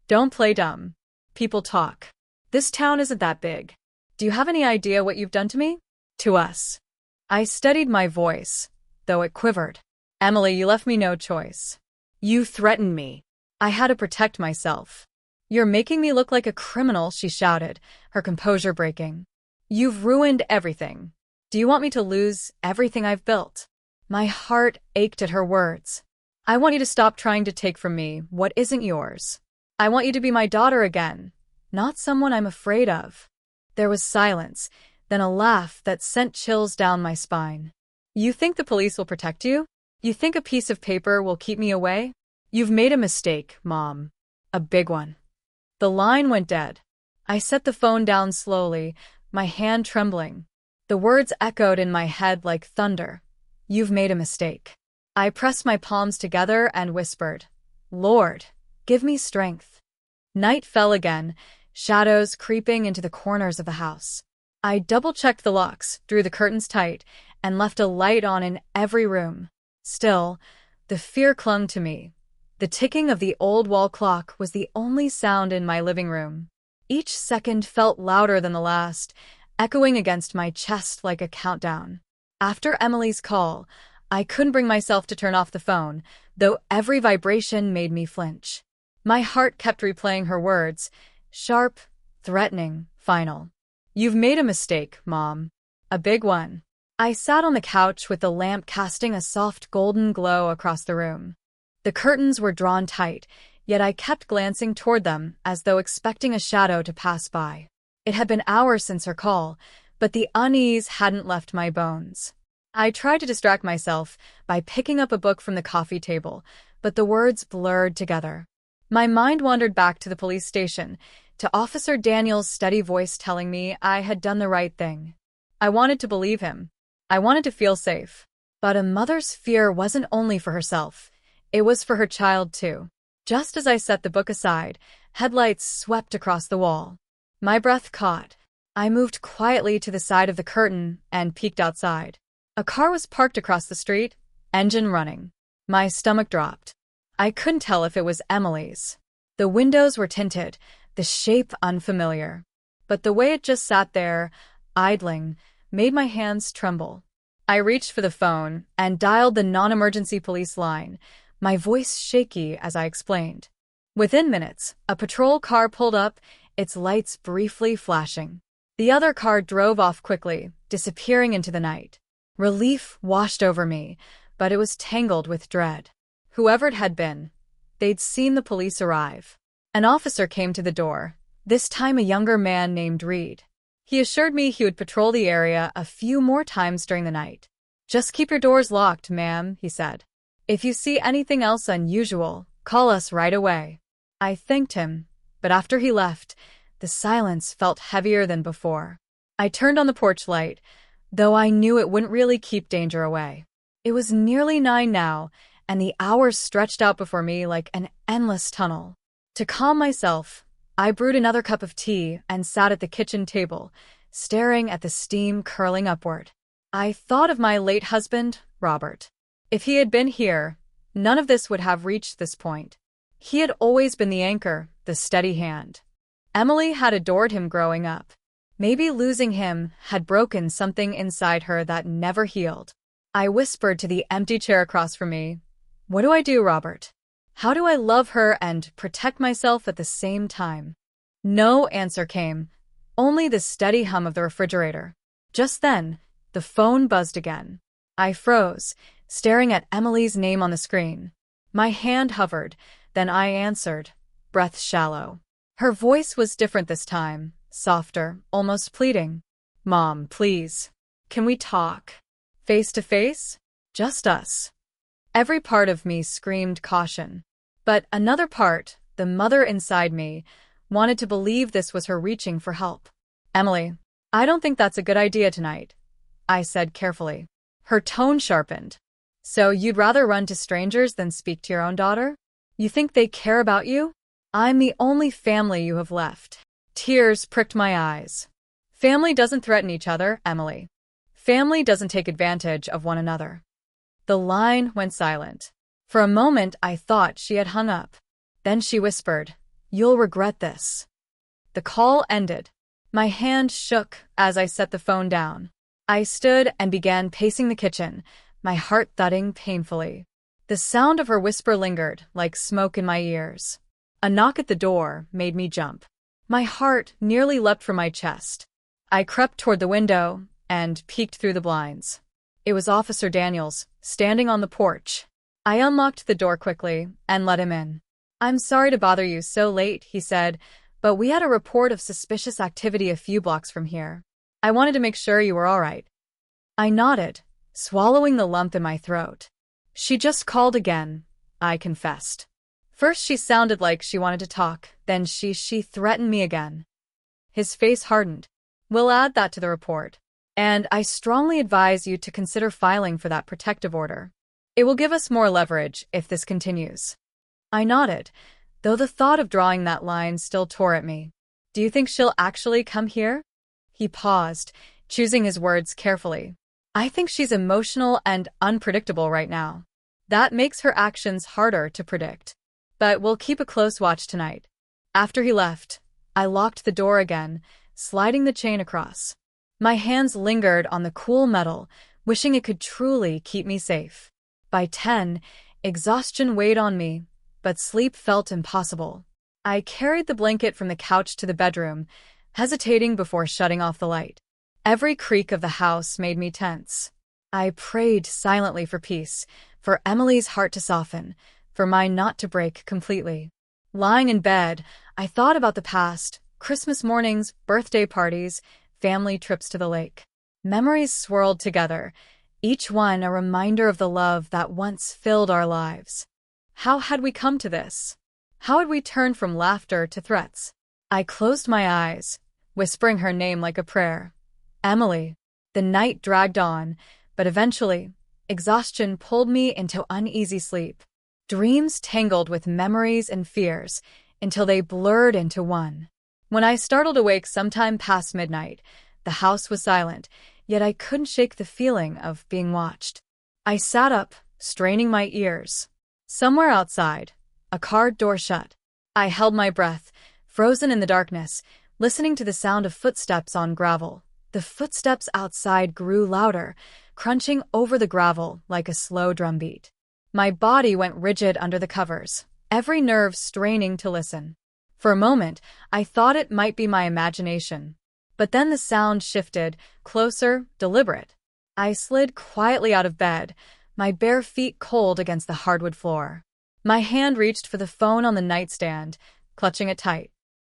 "Don't play dumb. People talk. This town isn't that big. Do you have any idea what you've done to me? To us." I steadied my voice, though it quivered. "Emily, you left me no choice. You threatened me. I had to protect myself." "You're making me look like a criminal," she shouted, her composure breaking. "You've ruined everything. Do you want me to lose everything I've built?" My heart ached at her words. "I want you to stop trying to take from me what isn't yours. I want you to be my daughter again, not someone I'm afraid of." There was silence, then a laugh that sent chills down my spine. "You think the police will protect you? You think a piece of paper will keep me away? You've made a mistake, Mom. A big one." The line went dead. I set the phone down slowly, my hand trembling. The words echoed in my head like thunder. "You've made a mistake." I pressed my palms together and whispered, "Lord, give me strength." Night fell again, shadows creeping into the corners of the house. I double-checked the locks, drew the curtains tight, and left a light on in every room. Still, the fear clung to me. The ticking of the old wall clock was the only sound in my living room. Each second felt louder than the last, echoing against my chest like a countdown. After Emily's call, I couldn't bring myself to turn off the phone, though every vibration made me flinch. My heart kept replaying her words, sharp, threatening, final. "You've made a mistake, Mom. A big one." I sat on the couch with the lamp casting a soft golden glow across the room. The curtains were drawn tight, yet I kept glancing toward them as though expecting a shadow to pass by. It had been hours since her call, but the unease hadn't left my bones. I tried to distract myself by picking up a book from the coffee table, but the words blurred together. My mind wandered back to the police station, to Officer Daniels' steady voice telling me I had done the right thing. I wanted to believe him. I wanted to feel safe. But a mother's fear wasn't only for herself. It was for her child, too. Just as I set the book aside, headlights swept across the wall. My breath caught. I moved quietly to the side of the curtain and peeked outside. A car was parked across the street, engine running. My stomach dropped. I couldn't tell if it was Emily's. The windows were tinted, the shape unfamiliar. But the way it just sat there, idling, made my hands tremble. I reached for the phone and dialed the non-emergency police line, my voice shaky as I explained. Within minutes, a patrol car pulled up, its lights briefly flashing. The other car drove off quickly, disappearing into the night. Relief washed over me, but it was tangled with dread. Whoever it had been, they'd seen the police arrive. An officer came to the door, this time a younger man named Reed. He assured me he would patrol the area a few more times during the night. "Just keep your doors locked, ma'am," he said. "If you see anything else unusual, call us right away." I thanked him, but after he left, the silence felt heavier than before. I turned on the porch light, though I knew it wouldn't really keep danger away. It was nearly 9 now, and the hours stretched out before me like an endless tunnel. To calm myself, I brewed another cup of tea and sat at the kitchen table, staring at the steam curling upward. I thought of my late husband, Robert. If he had been here, none of this would have reached this point. He had always been the anchor, the steady hand. Emily had adored him growing up. Maybe losing him had broken something inside her that never healed. I whispered to the empty chair across from me, "What do I do, Robert? How do I love her and protect myself at the same time?" No answer came, only the steady hum of the refrigerator. Just then, the phone buzzed again. I froze, staring at Emily's name on the screen. My hand hovered, then I answered, breath shallow. Her voice was different this time, softer, almost pleading. "Mom, please. Can we talk? Face to face? Just us." Every part of me screamed caution. But another part, the mother inside me, wanted to believe this was her reaching for help. "Emily, I don't think that's a good idea tonight," I said carefully. Her tone sharpened. "So you'd rather run to strangers than speak to your own daughter? You think they care about you? I'm the only family you have left." Tears pricked my eyes. Family doesn't threaten each other, Emily. Family doesn't take advantage of one another. The line went silent. For a moment, I thought she had hung up. Then she whispered, "You'll regret this." The call ended. My hand shook as I set the phone down. I stood and began pacing the kitchen, my heart thudding painfully. The sound of her whisper lingered, like smoke in my ears. A knock at the door made me jump. My heart nearly leapt from my chest. I crept toward the window and peeked through the blinds. It was Officer Daniels, standing on the porch. I unlocked the door quickly and let him in. "I'm sorry to bother you so late," he said, "but we had a report of suspicious activity a few blocks from here. I wanted to make sure you were all right." I nodded, swallowing the lump in my throat. She just called again, I confessed. First she sounded like she wanted to talk, then she threatened me again. His face hardened. "We'll add that to the report. And I strongly advise you to consider filing for that protective order. It will give us more leverage if this continues." I nodded, though the thought of drawing that line still tore at me. "Do you think she'll actually come here?" He paused, choosing his words carefully. "I think she's emotional and unpredictable right now. That makes her actions harder to predict. But we'll keep a close watch tonight." After he left, I locked the door again, sliding the chain across. My hands lingered on the cool metal, wishing it could truly keep me safe. By 10, exhaustion weighed on me, but sleep felt impossible. I carried the blanket from the couch to the bedroom, hesitating before shutting off the light. Every creak of the house made me tense. I prayed silently for peace, for Emily's heart to soften, for mine not to break completely. Lying in bed, I thought about the past, Christmas mornings, birthday parties, family trips to the lake. Memories swirled together, each one a reminder of the love that once filled our lives. How had we come to this? How had we turned from laughter to threats? I closed my eyes, whispering her name like a prayer. Emily. The night dragged on, but eventually, exhaustion pulled me into uneasy sleep. Dreams tangled with memories and fears until they blurred into one. When I startled awake sometime past midnight, the house was silent, yet I couldn't shake the feeling of being watched. I sat up, straining my ears. Somewhere outside, a car door shut. I held my breath, frozen in the darkness, listening to the sound of footsteps on gravel. The footsteps outside grew louder, crunching over the gravel like a slow drumbeat. My body went rigid under the covers, every nerve straining to listen. For a moment, I thought it might be my imagination. But then the sound shifted, closer, deliberate. I slid quietly out of bed, my bare feet cold against the hardwood floor. My hand reached for the phone on the nightstand, clutching it tight.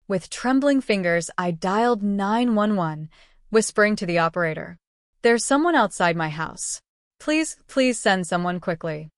With trembling fingers, I dialed 911, whispering to the operator, "There's someone outside my house. Please send someone quickly."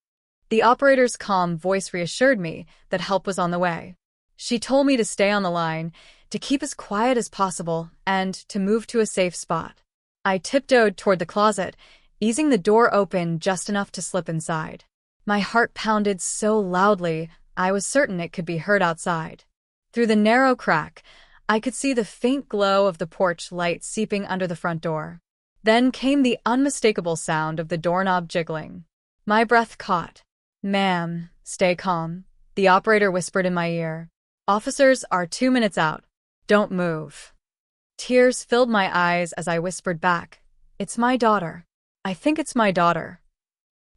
The operator's calm voice reassured me that help was on the way. She told me to stay on the line, to keep as quiet as possible, and to move to a safe spot. I tiptoed toward the closet, easing the door open just enough to slip inside. My heart pounded so loudly, I was certain it could be heard outside. Through the narrow crack, I could see the faint glow of the porch light seeping under the front door. Then came the unmistakable sound of the doorknob jiggling. My breath caught. "Ma'am, stay calm," the operator whispered in my ear. "Officers are 2 minutes out. Don't move." Tears filled my eyes as I whispered back, "It's my daughter. I think it's my daughter."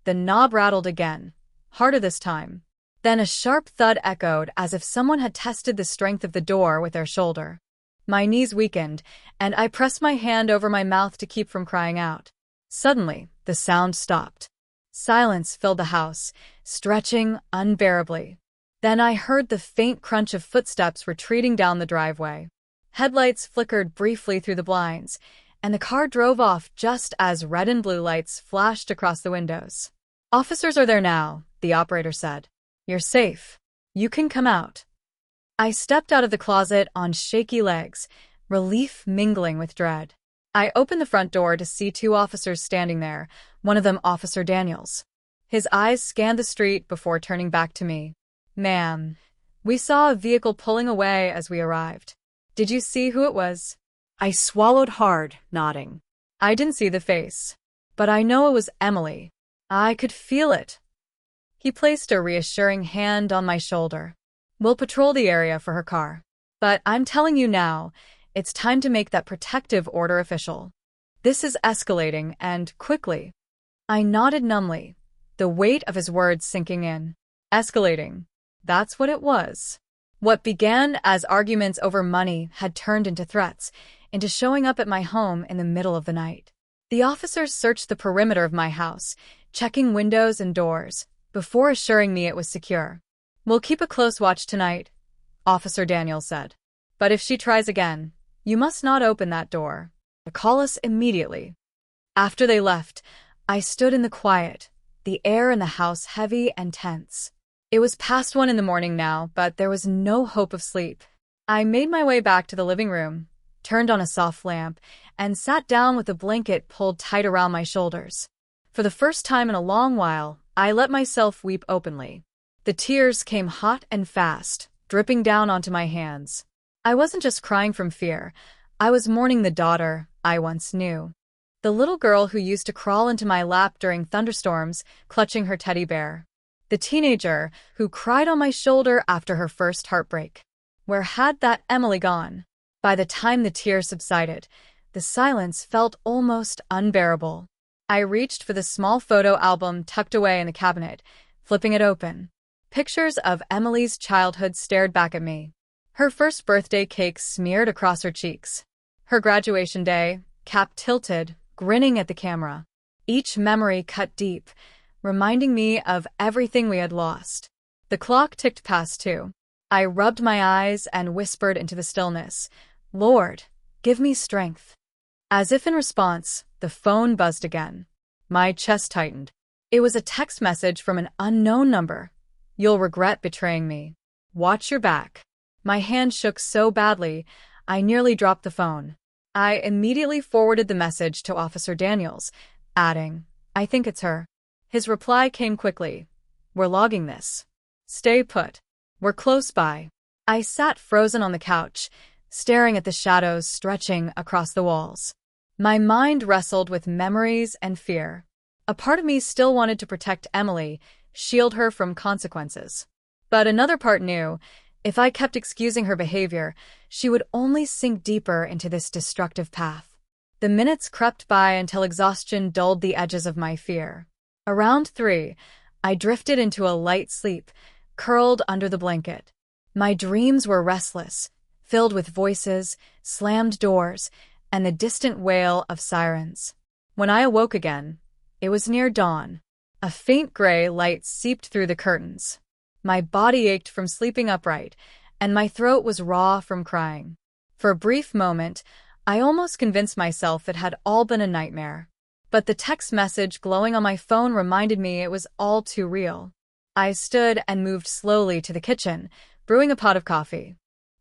The knob rattled again, harder this time. Then a sharp thud echoed as if someone had tested the strength of the door with their shoulder. My knees weakened, and I pressed my hand over my mouth to keep from crying out. Suddenly, the sound stopped. Silence filled the house, stretching unbearably. Then I heard the faint crunch of footsteps retreating down the driveway. Headlights flickered briefly through the blinds, and the car drove off just as red and blue lights flashed across the windows. "Officers are there now," the operator said. "You're safe. You can come out." I stepped out of the closet on shaky legs, relief mingling with dread. I opened the front door to see 2 officers standing there, one of them Officer Daniels. His eyes scanned the street before turning back to me. "Ma'am, we saw a vehicle pulling away as we arrived. Did you see who it was?" I swallowed hard, nodding. "I didn't see the face, but I know it was Emily. I could feel it." He placed a reassuring hand on my shoulder. "We'll patrol the area for her car. But I'm telling you now, it's time to make that protective order official. This is escalating, and quickly." I nodded numbly, the weight of his words sinking in. Escalating. That's what it was. What began as arguments over money had turned into threats, into showing up at my home in the middle of the night. The officers searched the perimeter of my house, checking windows and doors, before assuring me it was secure. "We'll keep a close watch tonight," Officer Daniels said. "But if she tries again, you must not open that door. Call us immediately." After they left, I stood in the quiet, the air in the house heavy and tense. It was past 1 in the morning now, but there was no hope of sleep. I made my way back to the living room, turned on a soft lamp, and sat down with a blanket pulled tight around my shoulders. For the first time in a long while, I let myself weep openly. The tears came hot and fast, dripping down onto my hands. I wasn't just crying from fear. I was mourning the daughter I once knew. The little girl who used to crawl into my lap during thunderstorms, clutching her teddy bear. The teenager who cried on my shoulder after her first heartbreak. Where had that Emily gone? By the time the tears subsided, the silence felt almost unbearable. I reached for the small photo album tucked away in the cabinet, flipping it open. Pictures of Emily's childhood stared back at me. Her first birthday cake smeared across her cheeks. Her graduation day, cap tilted, grinning at the camera. Each memory cut deep, reminding me of everything we had lost. The clock ticked past 2. I rubbed my eyes and whispered into the stillness, "Lord, give me strength." As if in response, the phone buzzed again. My chest tightened. It was a text message from an unknown number. "You'll regret betraying me. Watch your back." My hand shook so badly, I nearly dropped the phone. I immediately forwarded the message to Officer Daniels, adding, "I think it's her." His reply came quickly. We're logging this. Stay put. We're close by. I sat frozen on the couch, staring at the shadows stretching across the walls. My mind wrestled with memories and fear. A part of me still wanted to protect Emily, shield her from consequences. But another part knew, if I kept excusing her behavior, she would only sink deeper into this destructive path. The minutes crept by until exhaustion dulled the edges of my fear. Around 3, I drifted into a light sleep, curled under the blanket. My dreams were restless, filled with voices, slammed doors, and the distant wail of sirens. When I awoke again, it was near dawn. A faint gray light seeped through the curtains. My body ached from sleeping upright, and my throat was raw from crying. For a brief moment, I almost convinced myself it had all been a nightmare. But the text message glowing on my phone reminded me it was all too real. I stood and moved slowly to the kitchen, brewing a pot of coffee.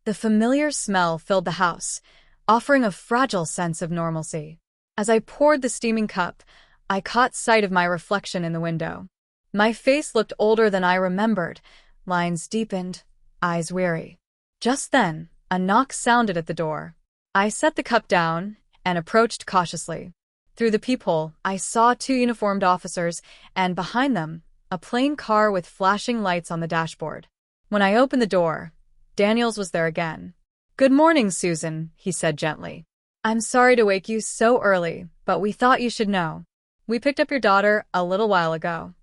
The familiar smell filled the house, offering a fragile sense of normalcy. As I poured the steaming cup, I caught sight of my reflection in the window. My face looked older than I remembered, lines deepened, eyes weary. Just then, a knock sounded at the door. I set the cup down and approached cautiously. Through the peephole, I saw 2 uniformed officers, and behind them, a plain car with flashing lights on the dashboard. When I opened the door, Daniels was there again. "Good morning, Susan," he said gently. "I'm sorry to wake you so early, but we thought you should know. We picked up your daughter a little while ago."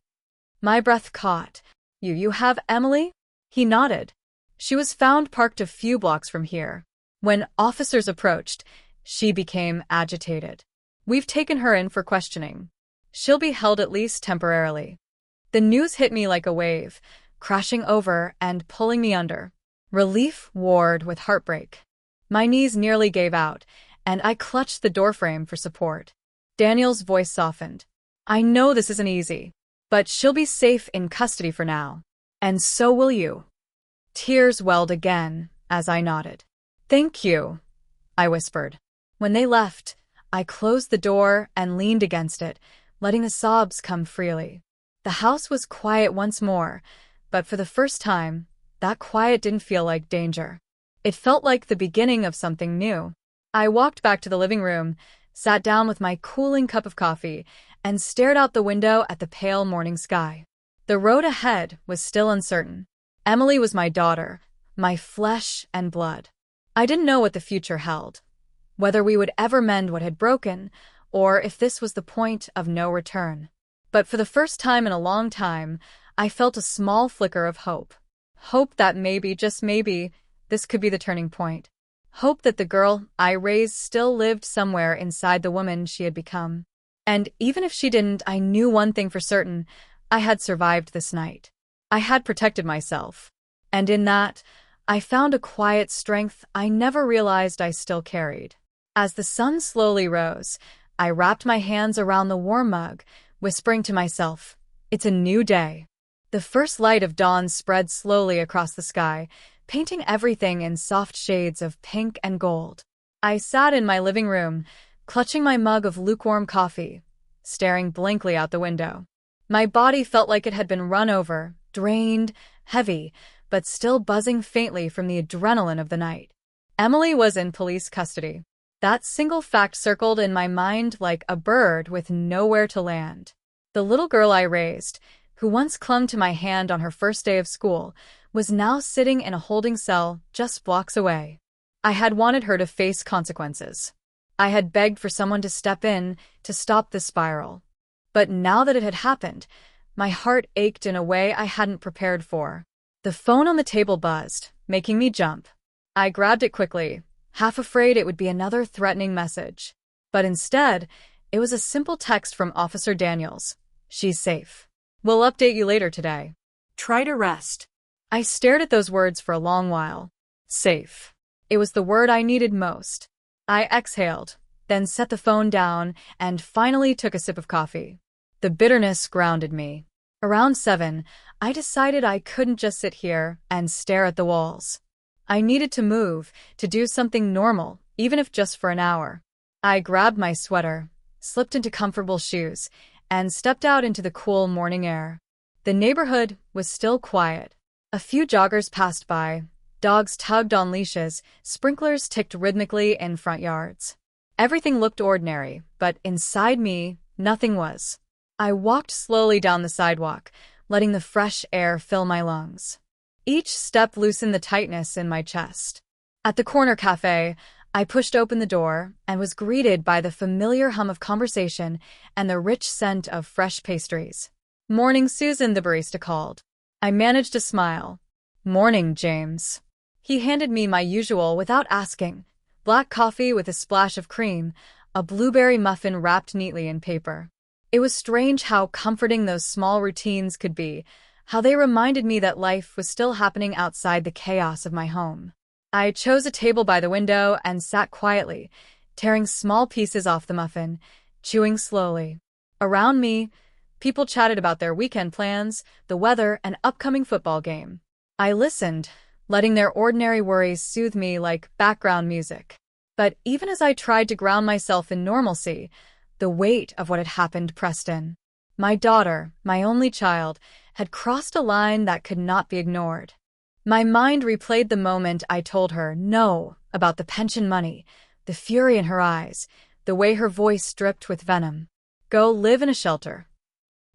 My breath caught. You have Emily?" He nodded. "She was found parked a few blocks from here." When officers approached, she became agitated. "We've taken her in for questioning. She'll be held at least temporarily." The news hit me like a wave, crashing over and pulling me under. Relief warred with heartbreak. My knees nearly gave out, and I clutched the doorframe for support. Daniel's voice softened. "I know this isn't easy, but she'll be safe in custody for now. And so will you." Tears welled again as I nodded. "Thank you," I whispered. When they left, I closed the door and leaned against it, letting the sobs come freely. The house was quiet once more, but for the first time, that quiet didn't feel like danger. It felt like the beginning of something new. I walked back to the living room, sat down with my cooling cup of coffee, and stared out the window at the pale morning sky. The road ahead was still uncertain. Emily was my daughter, my flesh and blood. I didn't know what the future held, whether we would ever mend what had broken, or if this was the point of no return. But for the first time in a long time, I felt a small flicker of hope. Hope that maybe, just maybe, this could be the turning point. Hope that the girl I raised still lived somewhere inside the woman she had become. And even if she didn't, I knew one thing for certain: I had survived this night. I had protected myself. And in that, I found a quiet strength I never realized I still carried. As the sun slowly rose, I wrapped my hands around the warm mug, whispering to myself, "It's a new day." The first light of dawn spread slowly across the sky, painting everything in soft shades of pink and gold. I sat in my living room, clutching my mug of lukewarm coffee, staring blankly out the window. My body felt like it had been run over, drained, heavy, but still buzzing faintly from the adrenaline of the night. Emily was in police custody. That single fact circled in my mind like a bird with nowhere to land. The little girl I raised, who once clung to my hand on her first day of school, was now sitting in a holding cell just blocks away. I had wanted her to face consequences. I had begged for someone to step in to stop the spiral. But now that it had happened, my heart ached in a way I hadn't prepared for. The phone on the table buzzed, making me jump. I grabbed it quickly, half afraid it would be another threatening message. But instead, it was a simple text from Officer Daniels. "She's safe. We'll update you later today. Try to rest." I stared at those words for a long while. Safe. It was the word I needed most. I exhaled, then set the phone down and finally took a sip of coffee. The bitterness grounded me. Around 7, I decided I couldn't just sit here and stare at the walls. I needed to move, to do something normal, even if just for an hour. I grabbed my sweater, slipped into comfortable shoes, and stepped out into the cool morning air. The neighborhood was still quiet. A few joggers passed by, dogs tugged on leashes, sprinklers ticked rhythmically in front yards. Everything looked ordinary, but inside me, nothing was. I walked slowly down the sidewalk, letting the fresh air fill my lungs. Each step loosened the tightness in my chest. At the corner cafe, I pushed open the door and was greeted by the familiar hum of conversation and the rich scent of fresh pastries. "Morning, Susan," the barista called. I managed a smile. "Morning, James." He handed me my usual without asking. Black coffee with a splash of cream, a blueberry muffin wrapped neatly in paper. It was strange how comforting those small routines could be, how they reminded me that life was still happening outside the chaos of my home. I chose a table by the window and sat quietly, tearing small pieces off the muffin, chewing slowly. Around me, people chatted about their weekend plans, the weather, and upcoming football game. I listened, letting their ordinary worries soothe me like background music. But even as I tried to ground myself in normalcy, the weight of what had happened pressed in. My daughter, my only child, had crossed a line that could not be ignored. My mind replayed the moment I told her no about the pension money, the fury in her eyes, the way her voice dripped with venom. "Go live in a shelter."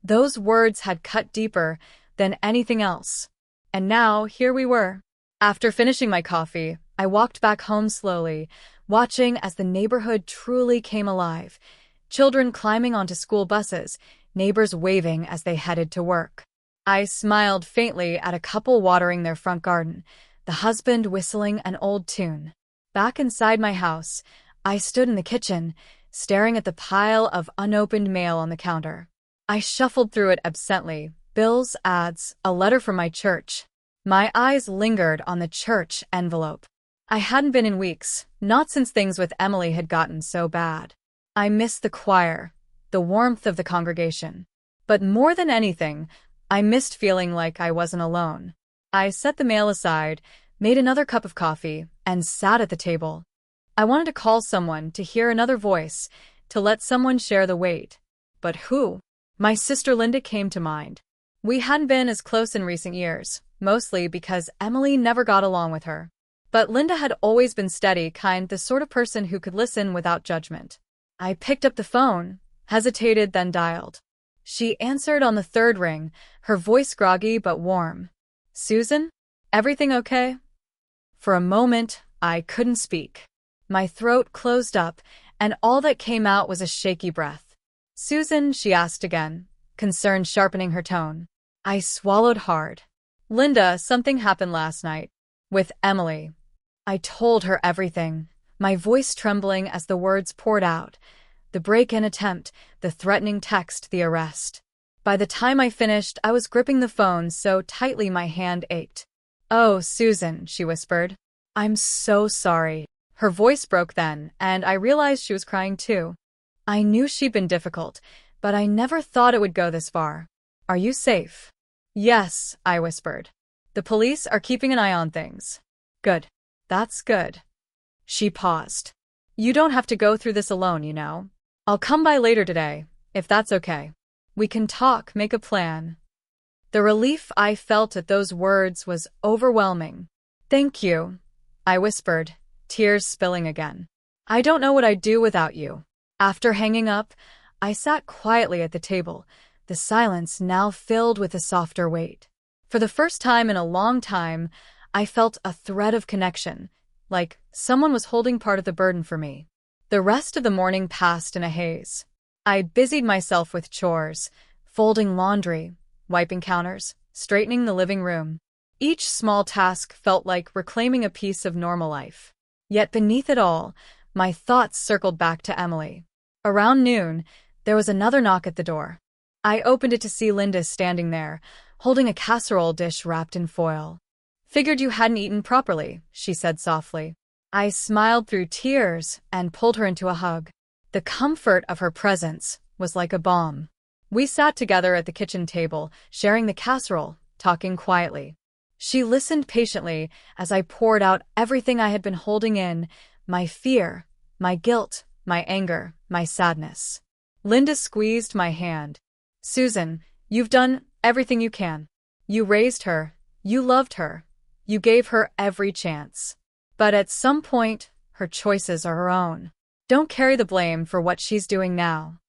Those words had cut deeper than anything else. And now, here we were. After finishing my coffee, I walked back home slowly, watching as the neighborhood truly came alive. Children climbing onto school buses, neighbors waving as they headed to work. I smiled faintly at a couple watering their front garden, the husband whistling an old tune. Back inside my house, I stood in the kitchen, staring at the pile of unopened mail on the counter. I shuffled through it absently, bills, ads, a letter from my church. My eyes lingered on the church envelope. I hadn't been in weeks, not since things with Emily had gotten so bad. I missed the choir, the warmth of the congregation. But more than anything, I missed feeling like I wasn't alone. I set the mail aside, made another cup of coffee, and sat at the table. I wanted to call someone, to hear another voice, to let someone share the weight. But who? My sister Linda came to mind. We hadn't been as close in recent years, mostly because Emily never got along with her. But Linda had always been steady, kind, the sort of person who could listen without judgment. I picked up the phone, hesitated, then dialed. She answered on the third ring, her voice groggy but warm. "Susan? Everything okay?" For a moment, I couldn't speak. My throat closed up, and all that came out was a shaky breath. "Susan?" she asked again, concern sharpening her tone. I swallowed hard. "Linda, something happened last night. With Emily." I told her everything, my voice trembling as the words poured out. The break-in attempt, the threatening text, the arrest. By the time I finished, I was gripping the phone so tightly my hand ached. "Oh, Susan," she whispered. "I'm so sorry." Her voice broke then, and I realized she was crying too. I knew she'd been difficult, but I never thought it would go this far. "Are you safe?" "Yes," I whispered. "The police are keeping an eye on things." "Good. That's good." She paused. "You don't have to go through this alone, you know. I'll come by later today, if that's okay. We can talk, make a plan." The relief I felt at those words was overwhelming. "Thank you," I whispered, tears spilling again. "I don't know what I'd do without you." After hanging up, I sat quietly at the table, the silence now filled with a softer weight. For the first time in a long time, I felt a thread of connection, like someone was holding part of the burden for me. The rest of the morning passed in a haze. I busied myself with chores, folding laundry, wiping counters, straightening the living room. Each small task felt like reclaiming a piece of normal life. Yet beneath it all, my thoughts circled back to Emily. Around noon, there was another knock at the door. I opened it to see Linda standing there, holding a casserole dish wrapped in foil. "Figured you hadn't eaten properly," she said softly. I smiled through tears and pulled her into a hug. The comfort of her presence was like a balm. We sat together at the kitchen table, sharing the casserole, talking quietly. She listened patiently as I poured out everything I had been holding in, my fear, my guilt, my anger, my sadness. Linda squeezed my hand. "Susan, you've done Everything you can. You raised her. You loved her. You gave her every chance. But at some point, her choices are her own. Don't carry the blame for what she's doing now.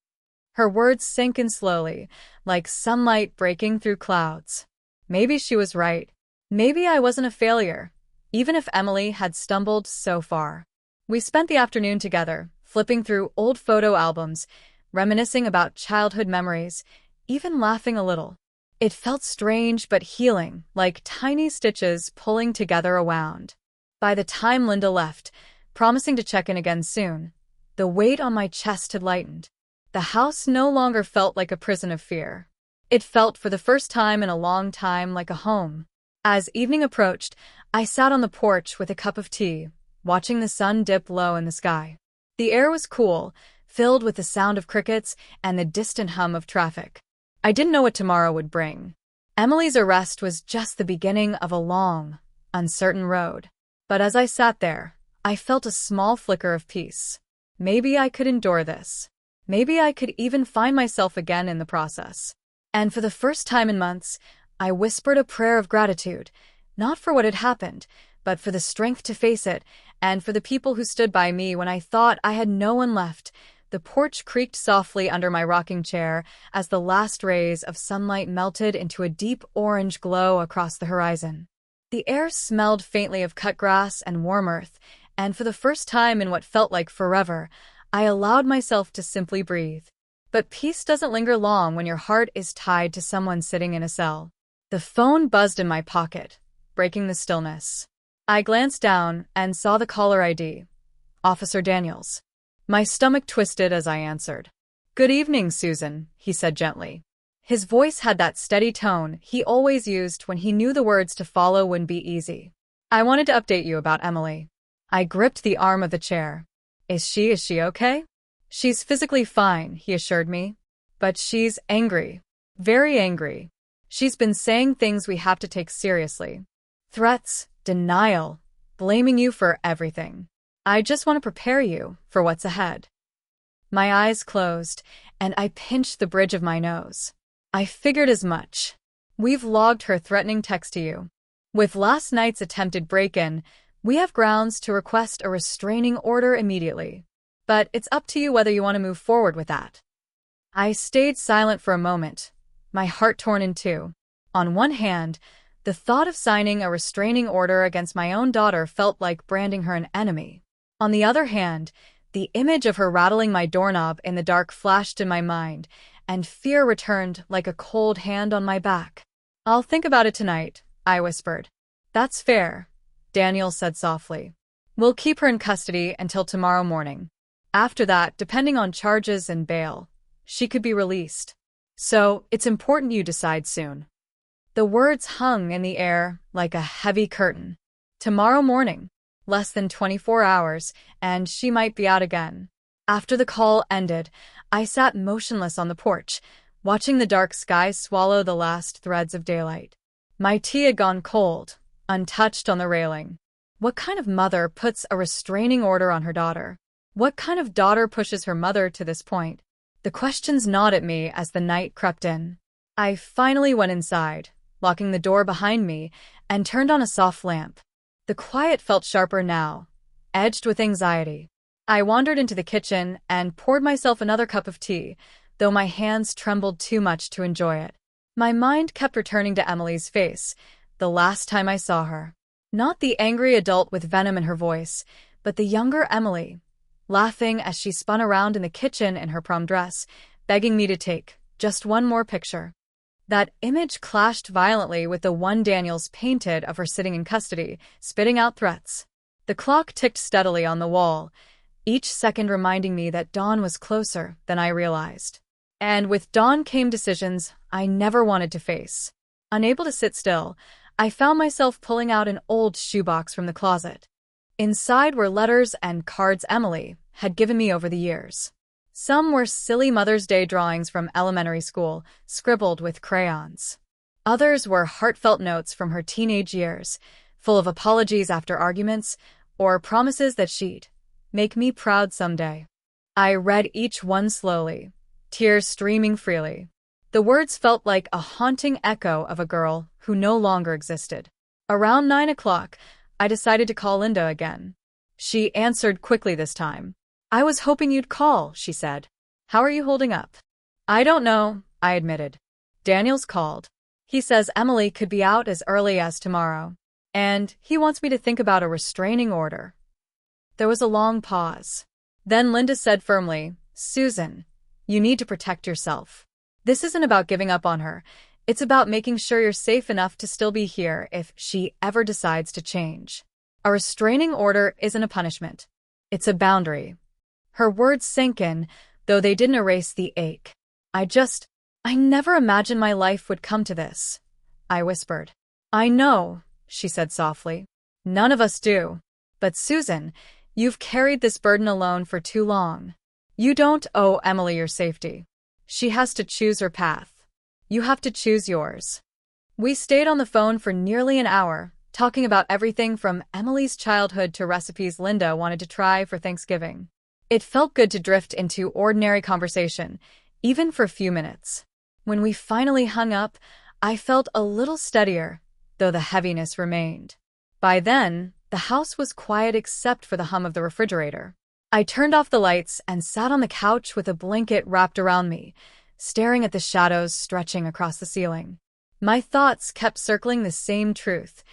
Her words sank in slowly, like sunlight breaking through clouds. Maybe she was right. Maybe I wasn't a failure, even if Emily had stumbled so far. We spent the afternoon together, flipping through old photo albums, reminiscing about childhood memories, even laughing a little. It felt strange but healing, like tiny stitches pulling together a wound. By the time Linda left, promising to check in again soon, the weight on my chest had lightened. The house no longer felt like a prison of fear. It felt for the first time in a long time like a home. As evening approached, I sat on the porch with a cup of tea, watching the sun dip low in the sky. The air was cool, filled with the sound of crickets and the distant hum of traffic. I didn't know what tomorrow would bring. Emily's arrest was just the beginning of a long, uncertain road. But as I sat there, I felt a small flicker of peace. Maybe I could endure this. Maybe I could even find myself again in the process. And for the first time in months, I whispered a prayer of gratitude, not for what had happened, but for the strength to face it, and for the people who stood by me when I thought I had no one left. The porch creaked softly under my rocking chair as the last rays of sunlight melted into a deep orange glow across the horizon. The air smelled faintly of cut grass and warm earth, and for the first time in what felt like forever, I allowed myself to simply breathe. But peace doesn't linger long when your heart is tied to someone sitting in a cell. The phone buzzed in my pocket, breaking the stillness. I glanced down and saw the caller ID. Officer Daniels. My stomach twisted as I answered. "Good evening, Susan," he said gently. His voice had that steady tone he always used when he knew the words to follow wouldn't be easy. "I wanted to update you about Emily." I gripped the arm of the chair. Is she okay?" "She's physically fine," he assured me. "But she's angry. Very angry. She's been saying things we have to take seriously. Threats, denial, blaming you for everything. I just want to prepare you for what's ahead." My eyes closed, and I pinched the bridge of my nose. I figured as much. We've logged her threatening text to you. With last night's attempted break-in, we have grounds to request a restraining order immediately. But it's up to you whether you want to move forward with that. I stayed silent for a moment, my heart torn in two. On one hand, the thought of signing a restraining order against my own daughter felt like branding her an enemy. On the other hand, the image of her rattling my doorknob in the dark flashed in my mind, and fear returned like a cold hand on my back. "I'll think about it tonight," I whispered. "That's fair," Daniel said softly. "We'll keep her in custody until tomorrow morning. After that, depending on charges and bail, she could be released. So, it's important you decide soon." The words hung in the air like a heavy curtain. Tomorrow morning. Less than 24 hours, and she might be out again. After the call ended, I sat motionless on the porch, watching the dark sky swallow the last threads of daylight. My tea had gone cold, untouched on the railing. What kind of mother puts a restraining order on her daughter? What kind of daughter pushes her mother to this point? The questions gnawed at me as the night crept in. I finally went inside, locking the door behind me, and turned on a soft lamp. The quiet felt sharper now, edged with anxiety. I wandered into the kitchen and poured myself another cup of tea, though my hands trembled too much to enjoy it. My mind kept returning to Emily's face, the last time I saw her. Not the angry adult with venom in her voice, but the younger Emily, laughing as she spun around in the kitchen in her prom dress, begging me to take just one more picture. That image clashed violently with the one Daniels painted of her sitting in custody, spitting out threats. The clock ticked steadily on the wall, each second reminding me that dawn was closer than I realized. And with dawn came decisions I never wanted to face. Unable to sit still, I found myself pulling out an old shoebox from the closet. Inside were letters and cards Emily had given me over the years. Some were silly Mother's Day drawings from elementary school, scribbled with crayons. Others were heartfelt notes from her teenage years, full of apologies after arguments, or promises that she'd make me proud someday. I read each one slowly, tears streaming freely. The words felt like a haunting echo of a girl who no longer existed. Around 9 o'clock, I decided to call Linda again. She answered quickly this time. "I was hoping you'd call," she said. "How are you holding up?" "I don't know," I admitted. "Daniel's called. He says Emily could be out as early as tomorrow. And he wants me to think about a restraining order." There was a long pause. Then Linda said firmly, "Susan, you need to protect yourself. This isn't about giving up on her. It's about making sure you're safe enough to still be here if she ever decides to change. A restraining order isn't a punishment. It's a boundary." Her words sank in, though they didn't erase the ache. I never imagined my life would come to this," I whispered. "I know," she said softly. "None of us do. But Susan, you've carried this burden alone for too long. You don't owe Emily your safety. She has to choose her path. You have to choose yours." We stayed on the phone for nearly an hour, talking about everything from Emily's childhood to recipes Linda wanted to try for Thanksgiving. It felt good to drift into ordinary conversation, even for a few minutes. When we finally hung up, I felt a little steadier, though the heaviness remained. By then, the house was quiet except for the hum of the refrigerator. I turned off the lights and sat on the couch with a blanket wrapped around me, staring at the shadows stretching across the ceiling. My thoughts kept circling the same truth.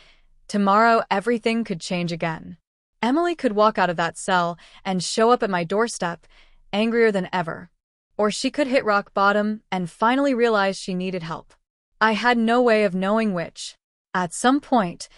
Tomorrow, everything could change again. Emily could walk out of that cell and show up at my doorstep, angrier than ever. Or she could hit rock bottom and finally realize she needed help. I had no way of knowing which. At some point,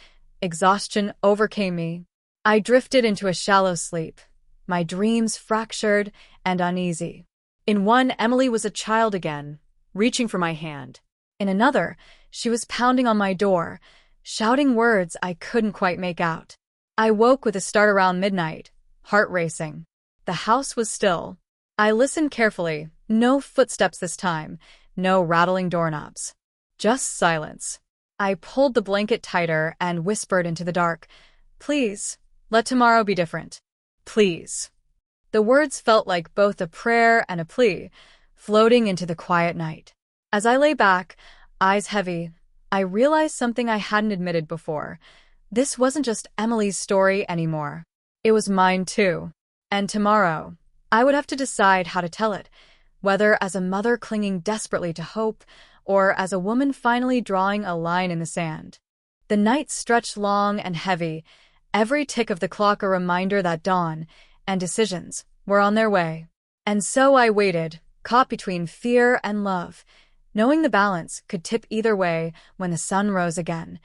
exhaustion overcame me. I drifted into a shallow sleep, my dreams fractured and uneasy. In one, Emily was a child again, reaching for my hand. In another, she was pounding on my door, shouting words I couldn't quite make out. I woke with a start around midnight, heart racing. The house was still. I listened carefully, no footsteps this time, no rattling doorknobs. Just silence. I pulled the blanket tighter and whispered into the dark, "Please, let tomorrow be different. Please." The words felt like both a prayer and a plea, floating into the quiet night. As I lay back, eyes heavy, I realized something I hadn't admitted before. This wasn't just Emily's story anymore. It was mine too. And tomorrow, I would have to decide how to tell it, whether as a mother clinging desperately to hope, or as a woman finally drawing a line in the sand. The night stretched long and heavy, every tick of the clock a reminder that dawn and decisions were on their way. And so I waited, caught between fear and love, knowing the balance could tip either way when the sun rose again.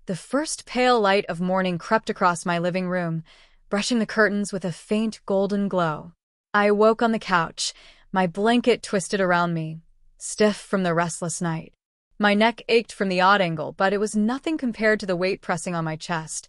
The first pale light of morning crept across my living room, brushing the curtains with a faint golden glow. I awoke on the couch, my blanket twisted around me, stiff from the restless night. My neck ached from the odd angle, but it was nothing compared to the weight pressing on my chest.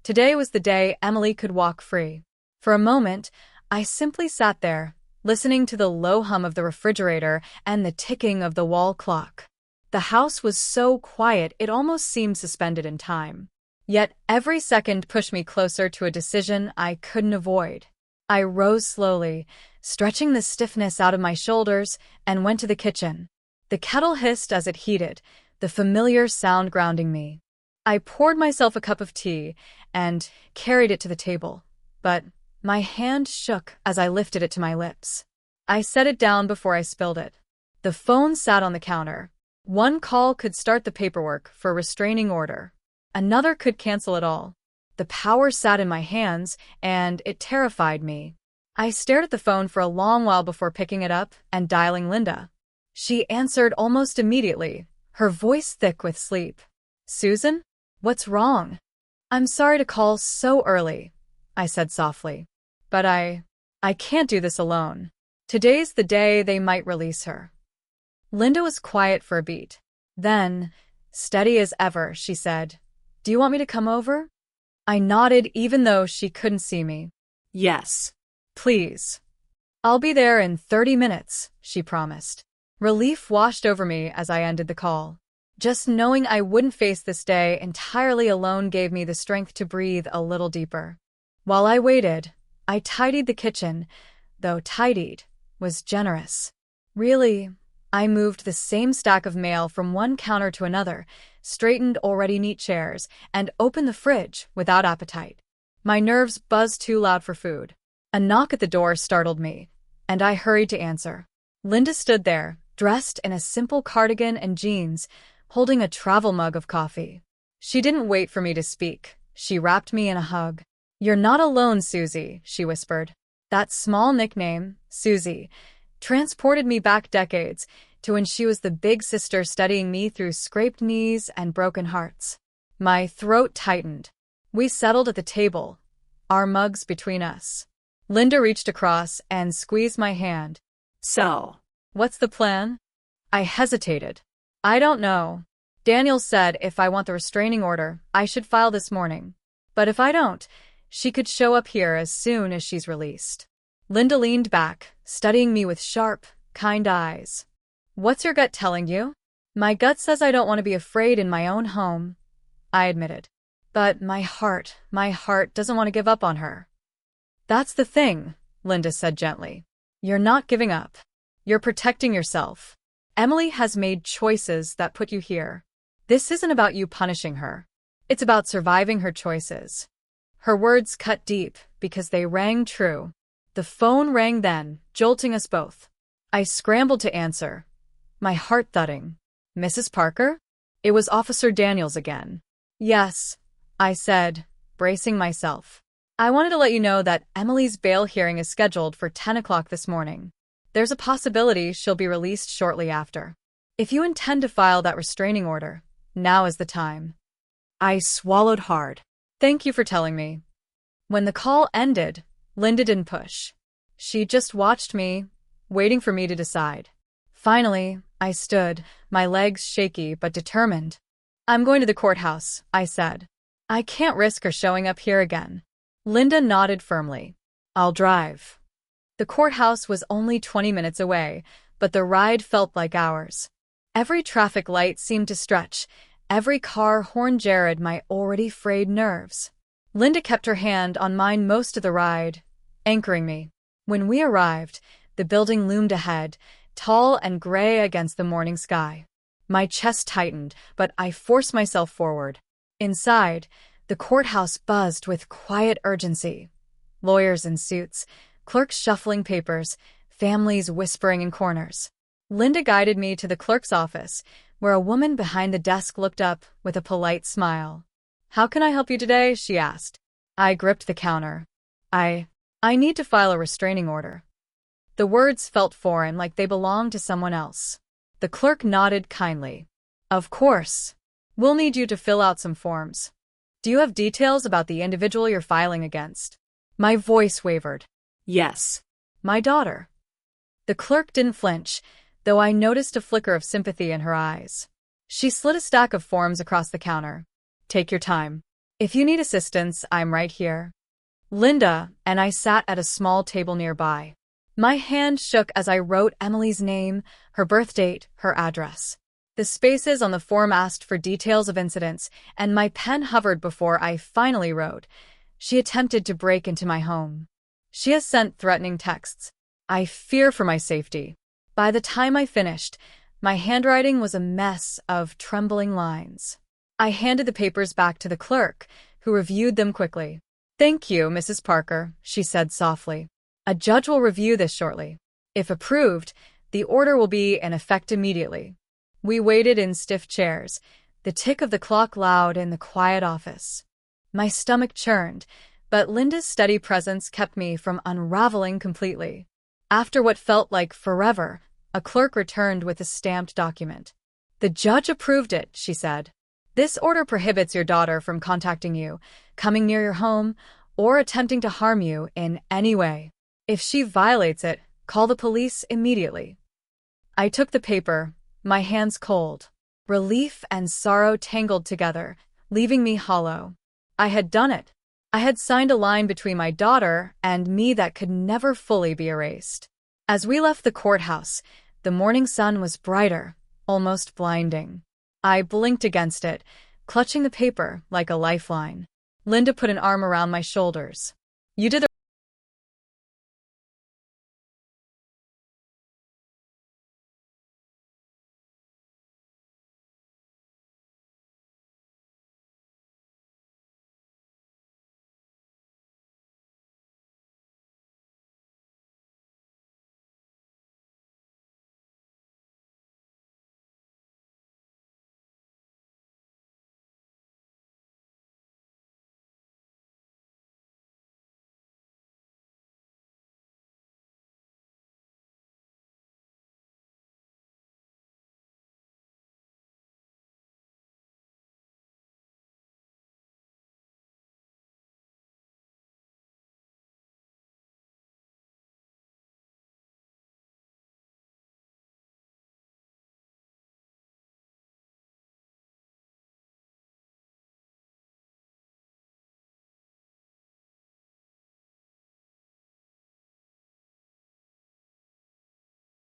Today was the day Emily could walk free. For a moment, I simply sat there, listening to the low hum of the refrigerator and the ticking of the wall clock. The house was so quiet it almost seemed suspended in time. Yet every second pushed me closer to a decision I couldn't avoid. I rose slowly, stretching the stiffness out of my shoulders, and went to the kitchen. The kettle hissed as it heated, the familiar sound grounding me. I poured myself a cup of tea and carried it to the table, but my hand shook as I lifted it to my lips. I set it down before I spilled it. The phone sat on the counter. One call could start the paperwork for a restraining order. Another could cancel it all. The power sat in my hands, and it terrified me. I stared at the phone for a long while before picking it up and dialing Linda. She answered almost immediately, her voice thick with sleep. "Susan? What's wrong?" "I'm sorry to call so early," I said softly. "But I can't do this alone. Today's the day they might release her." Linda was quiet for a beat. Then, steady as ever, she said, "Do you want me to come over?" I nodded even though she couldn't see me. Yes. "Please." "I'll be there in 30 minutes, she promised. Relief washed over me as I ended the call. Just knowing I wouldn't face this day entirely alone gave me the strength to breathe a little deeper. While I waited, I tidied the kitchen, though tidied was generous. Really, I moved the same stack of mail from one counter to another, straightened already neat chairs, and opened the fridge without appetite. My nerves buzzed too loud for food. A knock at the door startled me, and I hurried to answer. Linda stood there, dressed in a simple cardigan and jeans, holding a travel mug of coffee. She didn't wait for me to speak. She wrapped me in a hug. "You're not alone, Susie," she whispered. That small nickname, Susie, transported me back decades to when she was the big sister steadying me through scraped knees and broken hearts. My throat tightened. We settled at the table, our mugs between us. Linda reached across and squeezed my hand. "So, "What's the plan?" I hesitated. "I don't know. Daniel said if I want the restraining order, I should file this morning. But if I don't, she could show up here as soon as she's released." Linda leaned back, studying me with sharp, kind eyes. "What's your gut telling you?" "My gut says I don't want to be afraid in my own home," I admitted. "But my heart doesn't want to give up on her." "That's the thing," Linda said gently. "You're not giving up. You're protecting yourself. Emily has made choices that put you here. This isn't about you punishing her. It's about surviving her choices." Her words cut deep because they rang true. The phone rang then, jolting us both. I scrambled to answer, my heart thudding. "Mrs. Parker?" It was Officer Daniels again. "Yes," I said, bracing myself. "I wanted to let you know that Emily's bail hearing is scheduled for 10 o'clock this morning. There's a possibility she'll be released shortly after. If you intend to file that restraining order, now is the time." I swallowed hard. "Thank you for telling me." When the call ended, Linda didn't push. She just watched me, waiting for me to decide. Finally, I stood, my legs shaky but determined. "I'm going to the courthouse," I said. "I can't risk her showing up here again." Linda nodded firmly. "I'll drive." The courthouse was only 20 minutes away, but the ride felt like hours. Every traffic light seemed to stretch. Every car horn jarred my already frayed nerves. Linda kept her hand on mine most of the ride, anchoring me. When we arrived, the building loomed ahead, tall and gray against the morning sky. My chest tightened, but I forced myself forward. Inside, the courthouse buzzed with quiet urgency. Lawyers in suits, clerks shuffling papers, families whispering in corners. Linda guided me to the clerk's office, where a woman behind the desk looked up with a polite smile. "How can I help you today?" she asked. I gripped the counter. I need to file a restraining order." The words felt foreign, like they belonged to someone else. The clerk nodded kindly. "Of course. We'll need you to fill out some forms. Do you have details about the individual you're filing against?" My voice wavered. yes. "My daughter." The clerk didn't flinch, though I noticed a flicker of sympathy in her eyes. She slid a stack of forms across the counter. "Take your time. If you need assistance, I'm right here." Linda and I sat at a small table nearby. My hand shook as I wrote Emily's name, her birth date, her address. The spaces on the form asked for details of incidents, and my pen hovered before I finally wrote, "She attempted to break into my home. She has sent threatening texts. I fear for my safety." By the time I finished, my handwriting was a mess of trembling lines. I handed the papers back to the clerk, who reviewed them quickly. "Thank you, Mrs. Parker," she said softly. "A judge will review this shortly. If approved, the order will be in effect immediately." We waited in stiff chairs, the tick of the clock loud in the quiet office. My stomach churned, but Linda's steady presence kept me from unraveling completely. After what felt like forever, a clerk returned with a stamped document. "The judge approved it," she said. "This order prohibits your daughter from contacting you, coming near your home, or attempting to harm you in any way. If she violates it, call the police immediately." I took the paper, my hands cold. Relief and sorrow tangled together, leaving me hollow. I had done it. I had signed a line between my daughter and me that could never fully be erased. As we left the courthouse, the morning sun was brighter, almost blinding. I blinked against it, clutching the paper like a lifeline. Linda put an arm around my shoulders. "You did the